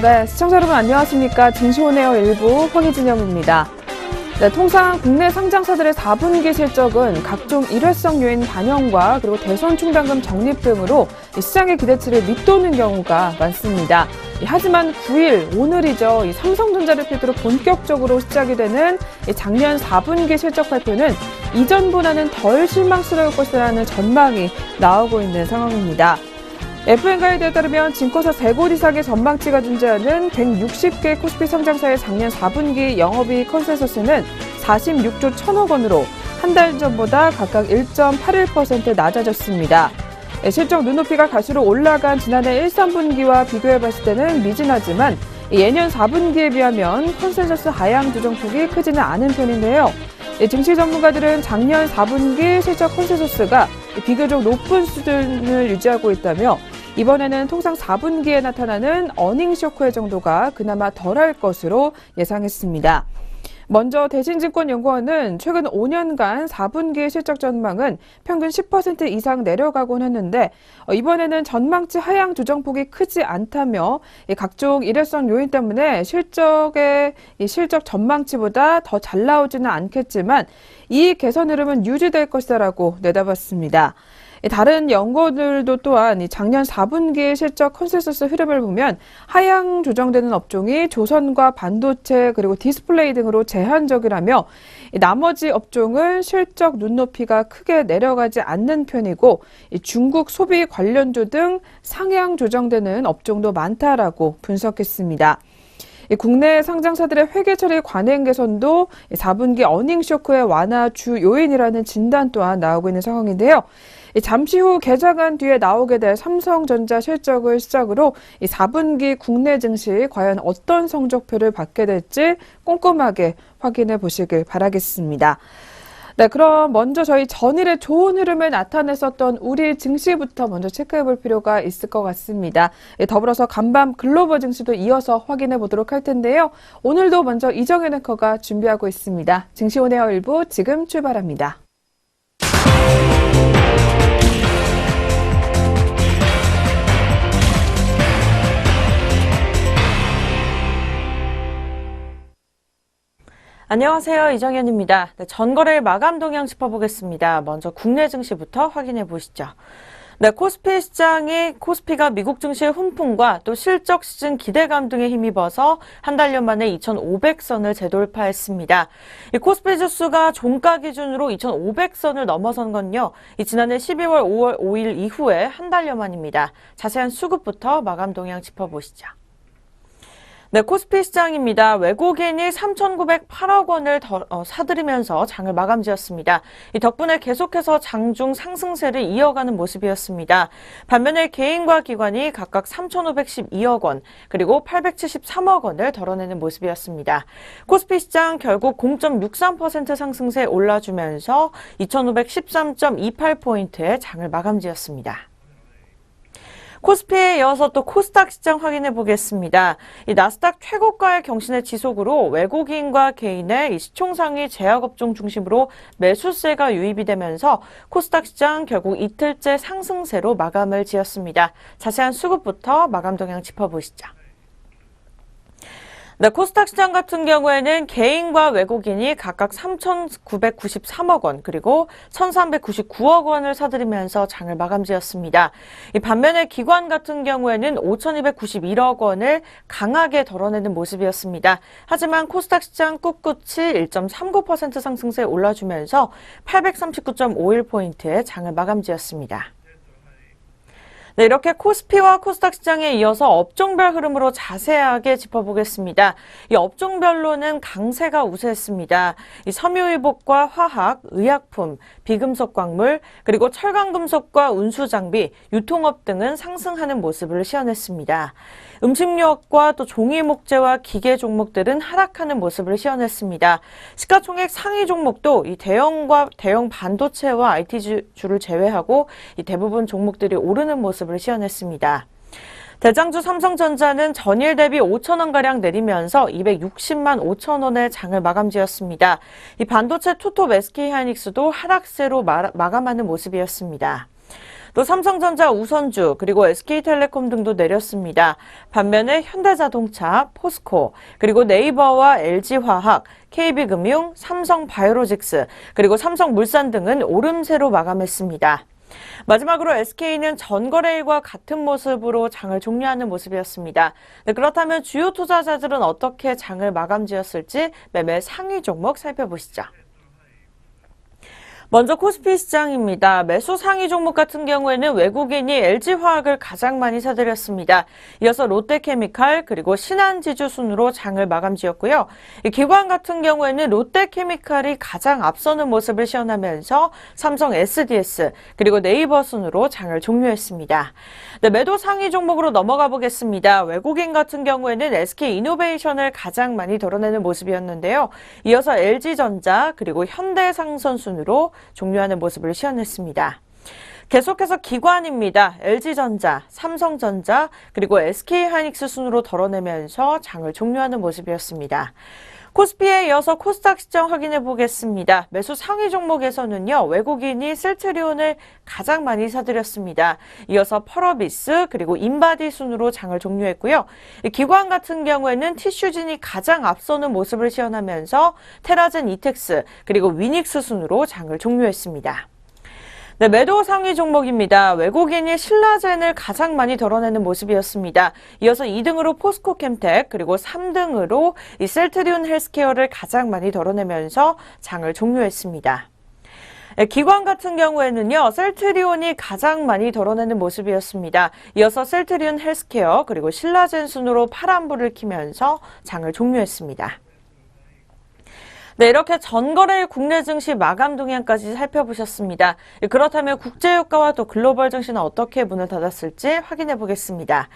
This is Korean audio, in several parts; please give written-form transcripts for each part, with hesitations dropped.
네, 시청자 여러분 안녕하십니까. 증시온에어 일부 황희진영입니다. 네, 통상 국내 상장사들의 4분기 실적은 각종 일회성 요인 반영과 그리고 대손 충당금 적립 등으로 시장의 기대치를 밑도는 경우가 많습니다. 하지만 9일, 오늘이죠. 삼성전자를 필두로 본격적으로 시작이 되는 작년 4분기 실적 발표는 이전보다는 덜 실망스러울 것이라는 전망이 나오고 있는 상황입니다. FN가이드에 따르면 증권사 3곳 이상의 전망치가 존재하는 160개 코스피 상장사의 작년 4분기 영업이익 컨센서스는 46조 1천억 원으로 한 달 전보다 각각 1.81% 낮아졌습니다. 실적 눈높이가 갈수록 올라간 지난해 1, 3분기와 비교해봤을 때는 미진하지만 예년 4분기에 비하면 컨센서스 하향 조정폭이 크지는 않은 편인데요. 증시 전문가들은 작년 4분기 실적 컨센서스가 비교적 높은 수준을 유지하고 있다며 이번에는 통상 4분기에 나타나는 어닝 쇼크의 정도가 그나마 덜할 것으로 예상했습니다. 먼저 대신증권연구원은 최근 5년간 4분기 실적 전망은 평균 10% 이상 내려가곤 했는데 이번에는 전망치 하향 조정폭이 크지 않다며 각종 일회성 요인 때문에 실적 전망치보다 더 잘 나오지는 않겠지만 이익 개선 흐름은 유지될 것이라고 내다봤습니다. 다른 연구원들도 또한 작년 4분기 실적 컨센서스 흐름을 보면 하향 조정되는 업종이 조선과 반도체 그리고 디스플레이 등으로 제한적이라며 나머지 업종은 실적 눈높이가 크게 내려가지 않는 편이고 중국 소비 관련주 등 상향 조정되는 업종도 많다라고 분석했습니다. 국내 상장사들의 회계 처리 관행 개선도 4분기 어닝 쇼크의 완화 주 요인이라는 진단 또한 나오고 있는 상황인데요. 잠시 후 개장한 뒤에 나오게 될 삼성전자 실적을 시작으로 4분기 국내 증시 과연 어떤 성적표를 받게 될지 꼼꼼하게 확인해 보시길 바라겠습니다. 네, 그럼 먼저 저희 전일에 좋은 흐름을 나타냈었던 우리 증시부터 먼저 체크해 볼 필요가 있을 것 같습니다. 더불어서 간밤 글로벌 증시도 이어서 확인해 보도록 할 텐데요. 오늘도 먼저 이정현 앵커가 준비하고 있습니다. 증시온에어 일부 지금 출발합니다. 안녕하세요. 이정현입니다. 네, 전거래일 마감 동향 짚어보겠습니다. 먼저 국내 증시부터 확인해 보시죠. 네, 코스피가 미국 증시의 훈풍과 또 실적 시즌 기대감 등에 힘입어서 한 달여 만에 2,500선을 재돌파했습니다. 이 코스피 지수가 종가 기준으로 2,500선을 넘어선 건요, 지난해 12월 5월 5일 이후에 한 달여 만입니다. 자세한 수급부터 마감 동향 짚어보시죠. 네, 코스피 시장입니다. 외국인이 3,908억 원을 사들이면서 장을 마감 지었습니다. 이 덕분에 계속해서 장중 상승세를 이어가는 모습이었습니다. 반면에 개인과 기관이 각각 3,512억 원, 그리고 873억 원을 덜어내는 모습이었습니다. 코스피 시장 결국 0.63% 상승세 올라주면서 2,513.28포인트의 장을 마감 지었습니다. 코스피에 이어서 또 코스닥 시장 확인해 보겠습니다. 이 나스닥 최고가의 경신의 지속으로 외국인과 개인의 시총상위 제약업종 중심으로 매수세가 유입이 되면서 코스닥 시장 결국 이틀째 상승세로 마감을 지었습니다. 자세한 수급부터 마감 동향 짚어보시죠. 네, 코스닥 시장 같은 경우에는 개인과 외국인이 각각 3,993억 원 그리고 1,399억 원을 사들이면서 장을 마감 지었습니다. 이 반면에 기관 같은 경우에는 5,291억 원을 강하게 덜어내는 모습이었습니다. 하지만 코스닥 시장 꿋꿋이 1.39% 상승세에 올라주면서 839.51포인트의 장을 마감 지었습니다. 네, 이렇게 코스피와 코스닥 시장에 이어서 업종별 흐름으로 자세하게 짚어보겠습니다. 이 업종별로는 강세가 우세했습니다. 이 섬유유복과 화학, 의약품, 비금속 광물, 그리고 철강금속과 운수장비, 유통업 등은 상승하는 모습을 시현했습니다. 음식료업과 또 종이목재와 기계 종목들은 하락하는 모습을 시현했습니다. 시가총액 상위 종목도 이 대형 반도체와 IT주를 제외하고 이 대부분 종목들이 오르는 모습을 시현했습니다. 대장주 삼성전자는 전일 대비 5천원가량 내리면서 260만 5천원의 장을 마감 지었습니다. 이 반도체 투톱 SK하이닉스도 하락세로 마감하는 모습이었습니다. 또 삼성전자, 우선주, 그리고 SK텔레콤 등도 내렸습니다. 반면에 현대자동차, 포스코, 그리고 네이버와 LG화학, KB금융, 삼성바이오로직스, 그리고 삼성물산 등은 오름세로 마감했습니다. 마지막으로 SK는 전거래일과 같은 모습으로 장을 종료하는 모습이었습니다. 네, 그렇다면 주요 투자자들은 어떻게 장을 마감지었을지 매매 상위 종목 살펴보시죠. 먼저 코스피 시장입니다. 매수 상위 종목 같은 경우에는 외국인이 LG화학을 가장 많이 사들였습니다. 이어서 롯데케미칼 그리고 신한지주 순으로 장을 마감지었고요. 기관 같은 경우에는 롯데케미칼이 가장 앞서는 모습을 시현하면서 삼성 SDS 그리고 네이버 순으로 장을 종료했습니다. 네, 매도 상위 종목으로 넘어가 보겠습니다. 외국인 같은 경우에는 SK이노베이션을 가장 많이 덜어내는 모습이었는데요. 이어서 LG전자 그리고 현대상선 순으로 종료하는 모습을 시현했습니다. 계속해서 기관입니다. LG전자, 삼성전자, 그리고 SK하이닉스 순으로 덜어내면서 장을 종료하는 모습이었습니다. 코스피에 이어서 코스닥 시장 확인해 보겠습니다. 매수 상위 종목에서는요, 외국인이 셀트리온을 가장 많이 사들였습니다. 이어서 펄어비스 그리고 인바디 순으로 장을 종료했고요. 기관 같은 경우에는 티슈진이 가장 앞서는 모습을 시현하면서 테라젠 이텍스 그리고 위닉스 순으로 장을 종료했습니다. 네, 매도 상위 종목입니다. 외국인이 신라젠을 가장 많이 덜어내는 모습이었습니다. 이어서 2등으로 포스코캠텍 그리고 3등으로 이 셀트리온 헬스케어를 가장 많이 덜어내면서 장을 종료했습니다. 네, 기관 같은 경우에는요, 셀트리온이 가장 많이 덜어내는 모습이었습니다. 이어서 셀트리온 헬스케어 그리고 신라젠 순으로 파란불을 켜면서 장을 종료했습니다. 네, 이렇게 전거래일 국내 증시 마감 동향까지 살펴보셨습니다. 그렇다면 국제유가와 또 글로벌 증시는 어떻게 문을 닫았을지 확인해 보겠습니다.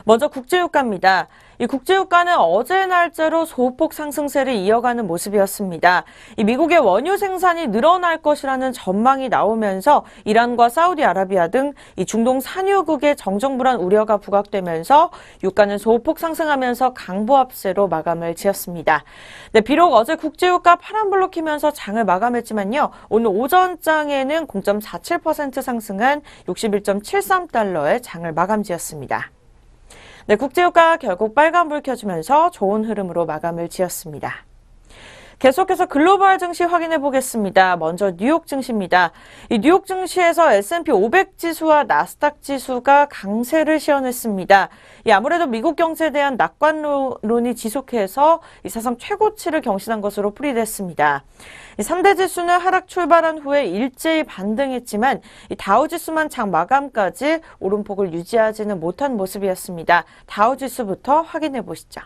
먼저 국제유가입니다. 이 국제유가는 어제 날짜로 소폭 상승세를 이어가는 모습이었습니다. 이 미국의 원유 생산이 늘어날 것이라는 전망이 나오면서 이란과 사우디아라비아 등 이 중동 산유국의 정정불안 우려가 부각되면서 유가는 소폭 상승하면서 강보합세로 마감을 지었습니다. 네, 비록 어제 국제유가 파란불로 켜면서 장을 마감했지만요. 오늘 오전장에는 0.47% 상승한 61.73달러의 장을 마감지었습니다. 네, 국제유가 결국 빨간불 켜주면서 좋은 흐름으로 마감을 지었습니다. 계속해서 글로벌 증시 확인해 보겠습니다. 먼저 뉴욕 증시입니다. 이 뉴욕 증시에서 S&P 500 지수와 나스닥 지수가 강세를 시현했습니다. 아무래도 미국 경제에 대한 낙관론이 지속해서 사상 최고치를 경신한 것으로 풀이됐습니다. 3대 지수는 하락 출발한 후에 일제히 반등했지만 다우 지수만 장 마감까지 오름폭을 유지하지는 못한 모습이었습니다. 다우 지수부터 확인해 보시죠.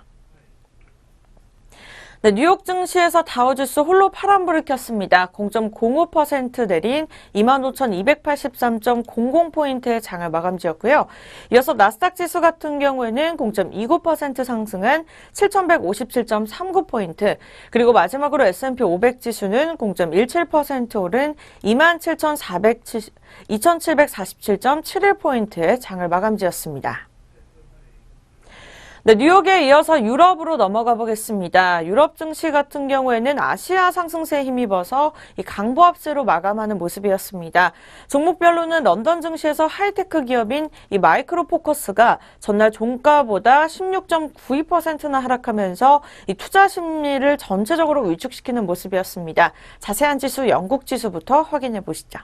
네, 뉴욕 증시에서 다우지수 홀로 파란불을 켰습니다. 0.05% 내린 25,283.00포인트의 장을 마감지었고요. 이어서 나스닥 지수 같은 경우에는 0.29% 상승한 7,157.39포인트, 그리고 마지막으로 S&P 500 지수는 0.17% 오른 2747.71포인트의 장을 마감지었습니다. 네, 뉴욕에 이어서 유럽으로 넘어가 보겠습니다. 유럽 증시 같은 경우에는 아시아 상승세에 힘입어서 이 강보합세로 마감하는 모습이었습니다. 종목별로는 런던 증시에서 하이테크 기업인 이 마이크로포커스가 전날 종가보다 16.92%나 하락하면서 이 투자 심리를 전체적으로 위축시키는 모습이었습니다. 자세한 지수 영국 지수부터 확인해 보시죠.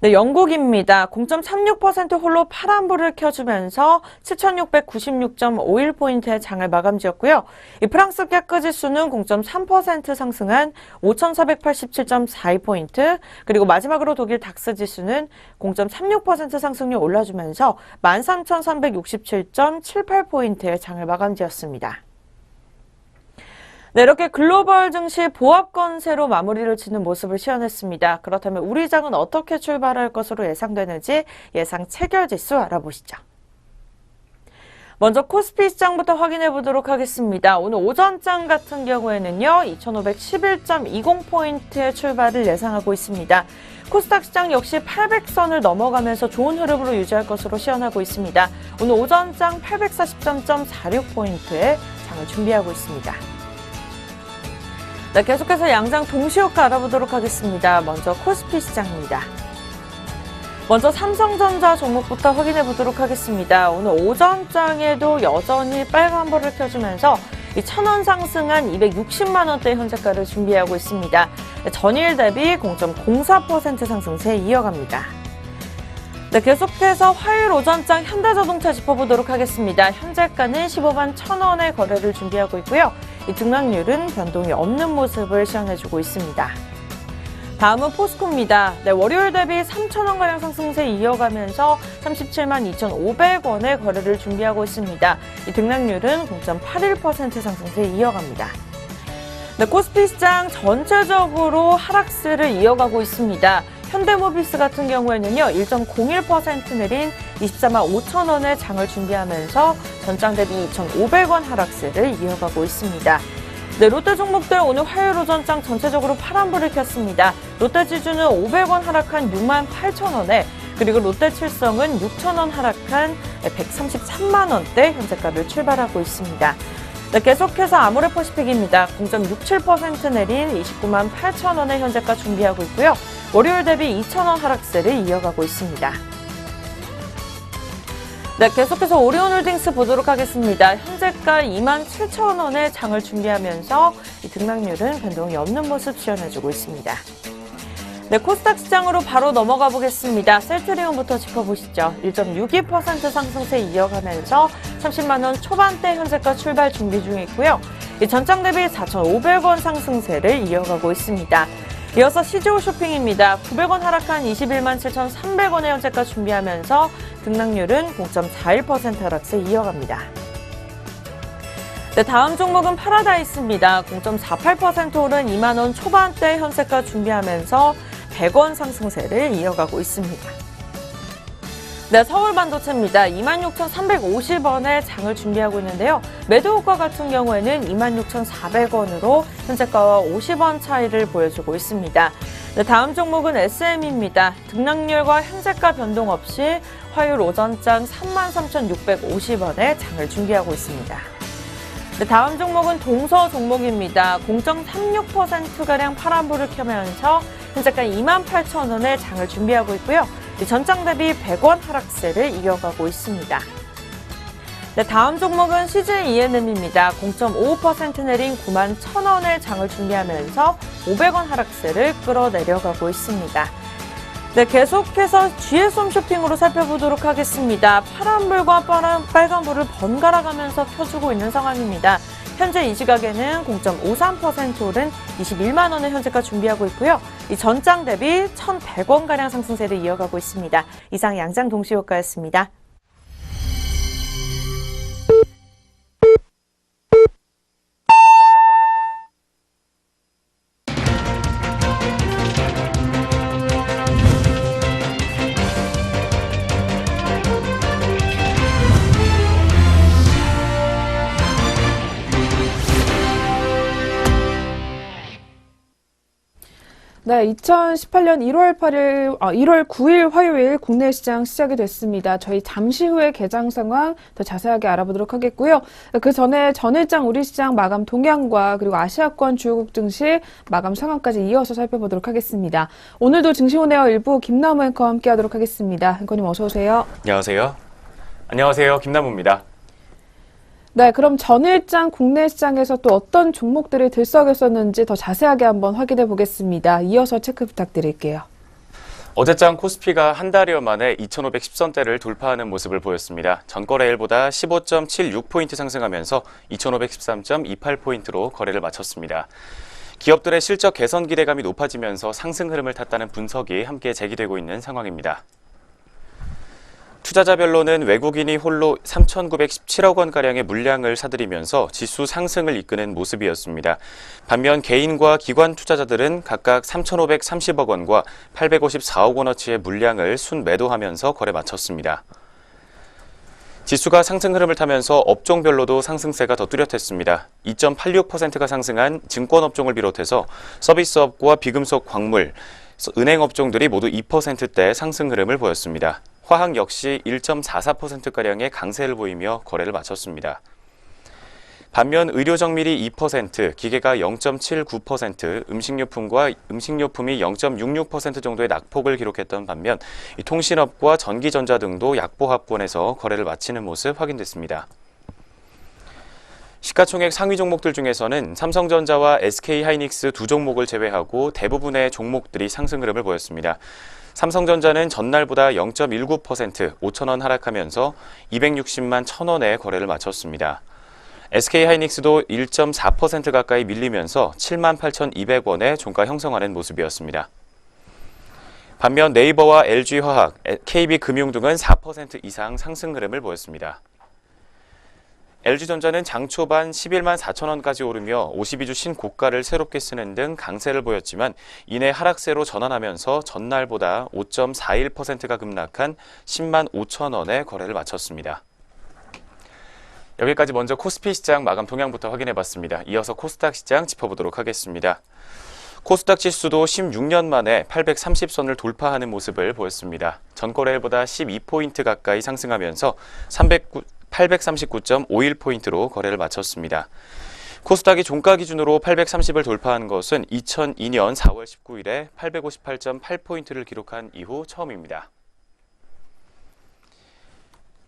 네, 영국입니다. 0.36% 홀로 파란불을 켜주면서 7,696.51포인트의 장을 마감지었고요. 이 프랑스 캐크 지수는 0.3% 상승한 5,487.42포인트, 그리고 마지막으로 독일 닥스 지수는 0.36% 상승률 올라주면서 13,367.78포인트의 장을 마감지었습니다. 네, 이렇게 글로벌 증시 보합권세로 마무리를 치는 모습을 시현했습니다. 그렇다면 우리 장은 어떻게 출발할 것으로 예상되는지 예상 체결지수 알아보시죠. 먼저 코스피 시장부터 확인해 보도록 하겠습니다. 오늘 오전장 같은 경우에는요, 2,511.20포인트의 출발을 예상하고 있습니다. 코스닥 시장 역시 800선을 넘어가면서 좋은 흐름으로 유지할 것으로 시현하고 있습니다. 오늘 오전장 843.46포인트의 장을 준비하고 있습니다. 네, 계속해서 양장 동시효과 알아보도록 하겠습니다. 먼저 코스피 시장입니다. 먼저 삼성전자 종목부터 확인해 보도록 하겠습니다. 오늘 오전장에도 여전히 빨간불을 켜주면서 1,000원 상승한 260만 원대 현재가를 준비하고 있습니다. 전일 대비 0.04% 상승세 이어갑니다. 네, 계속해서 화요일 오전장 현대자동차 짚어보도록 하겠습니다. 현재가는 15만 1,000원의 거래를 준비하고 있고요. 이 등락률은 변동이 없는 모습을 시현해주고 있습니다. 다음은 포스코입니다. 네, 월요일 대비 3,000원가량 상승세 이어가면서 37만 2,500원의 거래를 준비하고 있습니다. 이 등락률은 0.81% 상승세 이어갑니다. 네, 코스피 시장 전체적으로 하락세를 이어가고 있습니다. 현대모비스 같은 경우에는요, 1.01% 내린 24만 5천 원의 장을 준비하면서 전장 대비 2,500원 하락세를 이어가고 있습니다. 네, 롯데 종목들 오늘 화요일 오전장 전체적으로 파란불을 켰습니다. 롯데지주는 500원 하락한 6만 8천 원에, 그리고 롯데칠성은 6천 원 하락한 133만 원대 현재가를 출발하고 있습니다. 네, 계속해서 아모레퍼시픽입니다. 0.67% 내린 29만 8천 원의 현재가 준비하고 있고요. 월요일 대비 2천 원 하락세를 이어가고 있습니다. 네, 계속해서 오리온홀딩스 보도록 하겠습니다. 현재가 2만 7천 원의 장을 준비하면서 이 등락률은 변동이 없는 모습 시현해주고 있습니다. 네, 코스닥 시장으로 바로 넘어가 보겠습니다. 셀트리온부터 짚어보시죠. 1.62% 상승세 이어가면서 30만 원 초반대 현재가 출발 준비 중에 있고요. 이 전장 대비 4,500원 상승세를 이어가고 있습니다. 이어서 CGO 쇼핑입니다. 900원 하락한 21만 7,300원의 현재가 준비하면서 등락률은 0.41% 하락세 이어갑니다. 네, 다음 종목은 파라다이스입니다. 0.48% 오른 2만 원 초반대 현재가 준비하면서 100원 상승세를 이어가고 있습니다. 네, 서울반도체입니다. 26,350원의 장을 준비하고 있는데요. 매도효과 같은 경우에는 26,400원으로 현재가와 50원 차이를 보여주고 있습니다. 네, 다음 종목은 SM입니다. 등락률과 현재가 변동 없이 화요일 오전장 33,650원의 장을 준비하고 있습니다. 네, 다음 종목은 동서 종목입니다. 0.36%가량 파란불을 켜면서 현재가 28,000원의 장을 준비하고 있고요. 전장 대비 100원 하락세를 이어가고 있습니다. 네, 다음 종목은 CJ ENM입니다. 0.55% 내린 9만 1,000원의 장을 준비하면서 500원 하락세를 끌어내려가고 있습니다. 네, 계속해서 GS홈 쇼핑으로 살펴보도록 하겠습니다. 파란불과 빨간불을 번갈아 가면서 켜주고 있는 상황입니다. 현재 이 시각에는 0.53% 오른 21만 원의 현재가 준비하고 있고요. 이 전장 대비 1,100원가량 상승세를 이어가고 있습니다. 이상 양장 동시효과였습니다. 네, 2018년 1월 9일 화요일 국내 시장 시작이 됐습니다. 저희 잠시 후에 개장 상황 더 자세하게 알아보도록 하겠고요. 그 전에 전일장 우리 시장 마감 동향과 그리고 아시아권 주요국 증시 마감 상황까지 이어서 살펴보도록 하겠습니다. 오늘도 증시온에어 일부 김남우 앵커와 함께하도록 하겠습니다. 앵커님 어서 오세요. 안녕하세요. 안녕하세요. 김남우입니다. 네, 그럼 전일장 국내 시장에서 또 어떤 종목들이 들썩였었는지 더 자세하게 한번 확인해 보겠습니다. 이어서 체크 부탁드릴게요. 어제장 코스피가 한 달여 만에 2,510선대를 돌파하는 모습을 보였습니다. 전거래일보다 15.76포인트 상승하면서 2,513.28포인트로 거래를 마쳤습니다. 기업들의 실적 개선 기대감이 높아지면서 상승 흐름을 탔다는 분석이 함께 제기되고 있는 상황입니다. 투자자별로는 외국인이 홀로 3,917억 원가량의 물량을 사들이면서 지수 상승을 이끄는 모습이었습니다. 반면 개인과 기관 투자자들은 각각 3,530억 원과 854억 원어치의 물량을 순매도하면서 거래 마쳤습니다. 지수가 상승 흐름을 타면서 업종별로도 상승세가 더 뚜렷했습니다. 2.86%가 상승한 증권업종을 비롯해서 서비스업과 비금속 광물, 은행 업종들이 모두 2%대 상승 흐름을 보였습니다. 화학 역시 1.44%가량의 강세를 보이며 거래를 마쳤습니다. 반면 의료정밀이 2%, 기계가 0.79%, 음식료품이 0.66% 정도의 낙폭을 기록했던 반면 통신업과 전기전자 등도 약보합권에서 거래를 마치는 모습 확인됐습니다. 시가총액 상위 종목들 중에서는 삼성전자와 SK하이닉스 두 종목을 제외하고 대부분의 종목들이 상승 흐름을 보였습니다. 삼성전자는 전날보다 0.19%, 5천원 하락하면서 260만 1,000원에 거래를 마쳤습니다. SK하이닉스도 1.4% 가까이 밀리면서 78,200원에 종가 형성하는 모습이었습니다. 반면 네이버와 LG화학, KB금융 등은 4% 이상 상승 흐름을 보였습니다. LG전자는 장 초반 11만 4천원까지 오르며 52주 신고가를 새롭게 쓰는 등 강세를 보였지만 이내 하락세로 전환하면서 전날보다 5.41%가 급락한 10만 5천원에 거래를 마쳤습니다. 여기까지 먼저 코스피 시장 마감 동향부터 확인해봤습니다. 이어서 코스닥 시장 짚어보도록 하겠습니다. 코스닥 지수도 16년 만에 830선을 돌파하는 모습을 보였습니다. 전거래일보다 12포인트 가까이 상승하면서 839.51포인트로 거래를 마쳤습니다. 코스닥이 종가 기준으로 830을 돌파한 것은 2002년 4월 19일에 858.8포인트를 기록한 이후 처음입니다.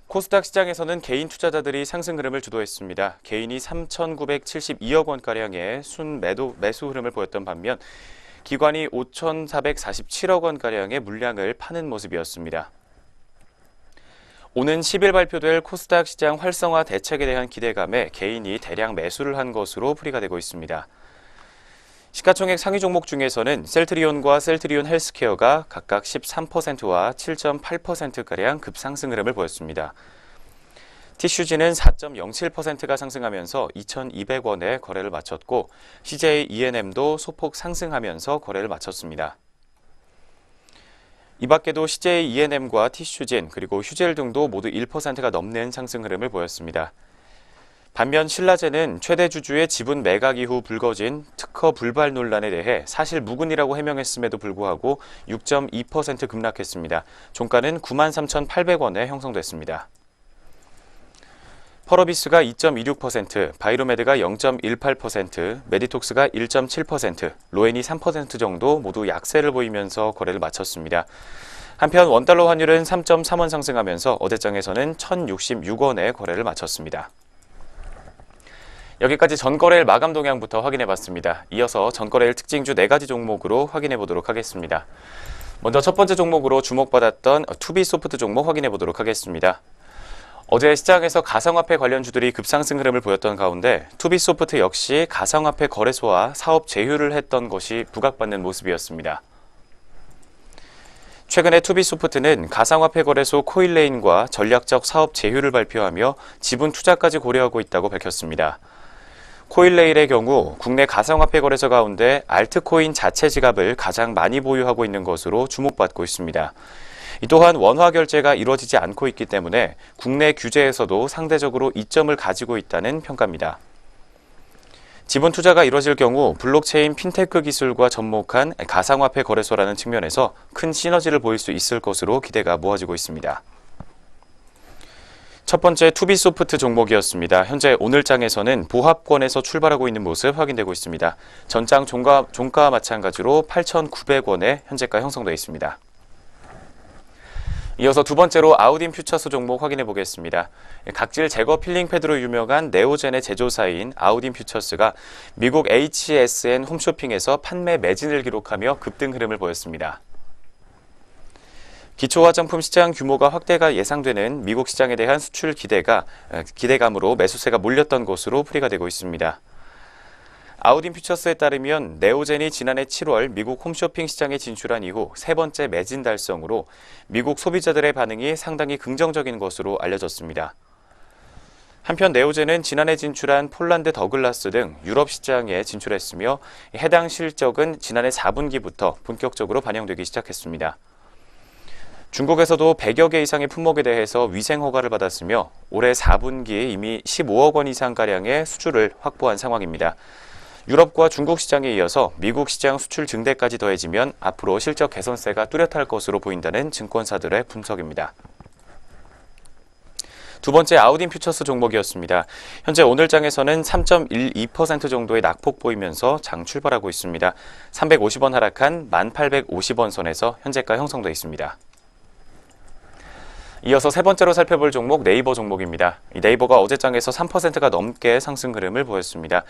코스닥 시장에서는 개인 투자자들이 상승 흐름을 주도했습니다. 개인이 3,972억 원가량의 매수 흐름을 보였던 반면 기관이 5,447억 원가량의 물량을 파는 모습이었습니다. 오는 10일 발표될 코스닥 시장 활성화 대책에 대한 기대감에 개인이 대량 매수를 한 것으로 풀이가 되고 있습니다. 시가총액 상위 종목 중에서는 셀트리온과 셀트리온 헬스케어가 각각 13%와 7.8%가량 급상승 흐름을 보였습니다. 티슈지는 4.07%가 상승하면서 2,200원에 거래를 마쳤고 CJ E&M도 소폭 상승하면서 거래를 마쳤습니다. 이 밖에도 CJ E&M과 티슈진 그리고 휴젤 등도 모두 1%가 넘는 상승 흐름을 보였습니다. 반면 신라제는 최대 주주의 지분 매각 이후 불거진 특허 불발 논란에 대해 사실 무근이라고 해명했음에도 불구하고 6.2% 급락했습니다. 종가는 93,800원에 형성됐습니다. 펄어비스가 2.26%, 바이로메드가 0.18%, 메디톡스가 1.7%, 로엔이 3% 정도 모두 약세를 보이면서 거래를 마쳤습니다. 한편 원달러 환율은 3.3원 상승하면서 어제장에서는 1,066원에 거래를 마쳤습니다. 여기까지 전거래일 마감 동향부터 확인해봤습니다. 이어서 전거래일 특징주 4가지 종목으로 확인해보도록 하겠습니다. 먼저 첫 번째 종목으로 주목받았던 투비소프트 종목 확인해보도록 하겠습니다. 어제 시장에서 가상화폐 관련주들이 급상승 흐름을 보였던 가운데 투비소프트 역시 가상화폐 거래소와 사업 제휴를 했던 것이 부각받는 모습이었습니다. 최근에 투비소프트는 가상화폐 거래소 코일레인과 전략적 사업 제휴를 발표하며 지분 투자까지 고려하고 있다고 밝혔습니다. 코일레인의 경우 국내 가상화폐 거래소 가운데 알트코인 자체 지갑을 가장 많이 보유하고 있는 것으로 주목받고 있습니다. 또한 원화 결제가 이루어지지 않고 있기 때문에 국내 규제에서도 상대적으로 이점을 가지고 있다는 평가입니다. 지분 투자가 이루어질 경우 블록체인 핀테크 기술과 접목한 가상화폐 거래소라는 측면에서 큰 시너지를 보일 수 있을 것으로 기대가 모아지고 있습니다. 첫 번째 투비소프트 종목이었습니다. 현재 오늘장에서는 보합권에서 출발하고 있는 모습 확인되고 있습니다. 전장 종가와 마찬가지로 8,900원에 현재가 형성되어 있습니다. 이어서 두 번째로 아우딘 퓨처스 종목 확인해 보겠습니다. 각질 제거 필링 패드로 유명한 네오젠의 제조사인 아우딘 퓨처스가 미국 HSN 홈쇼핑에서 판매 매진을 기록하며 급등 흐름을 보였습니다. 기초화장품 시장 규모가 확대가 예상되는 미국 시장에 대한 수출 기대감으로 매수세가 몰렸던 것으로 풀이가 되고 있습니다. 아우딘 퓨처스에 따르면 네오젠이 지난해 7월 미국 홈쇼핑 시장에 진출한 이후 세 번째 매진 달성으로 미국 소비자들의 반응이 상당히 긍정적인 것으로 알려졌습니다. 한편 네오젠은 지난해 진출한 폴란드 더글라스 등 유럽 시장에 진출했으며 해당 실적은 지난해 4분기부터 본격적으로 반영되기 시작했습니다. 중국에서도 100여 개 이상의 품목에 대해서 위생 허가를 받았으며 올해 4분기에 이미 15억 원 이상가량의 수주를 확보한 상황입니다. 유럽과 중국 시장에 이어서 미국 시장 수출 증대까지 더해지면 앞으로 실적 개선세가 뚜렷할 것으로 보인다는 증권사들의 분석입니다. 두 번째 아우딘 퓨처스 종목이었습니다. 현재 오늘장에서는 3.12% 정도의 낙폭 보이면서 장 출발하고 있습니다. 350원 하락한 1850원 선에서 현재가 형성돼 있습니다. 이어서 세 번째로 살펴볼 종목 네이버 종목입니다. 네이버가 어제장에서 3%가 넘게 상승 흐름을 보였습니다.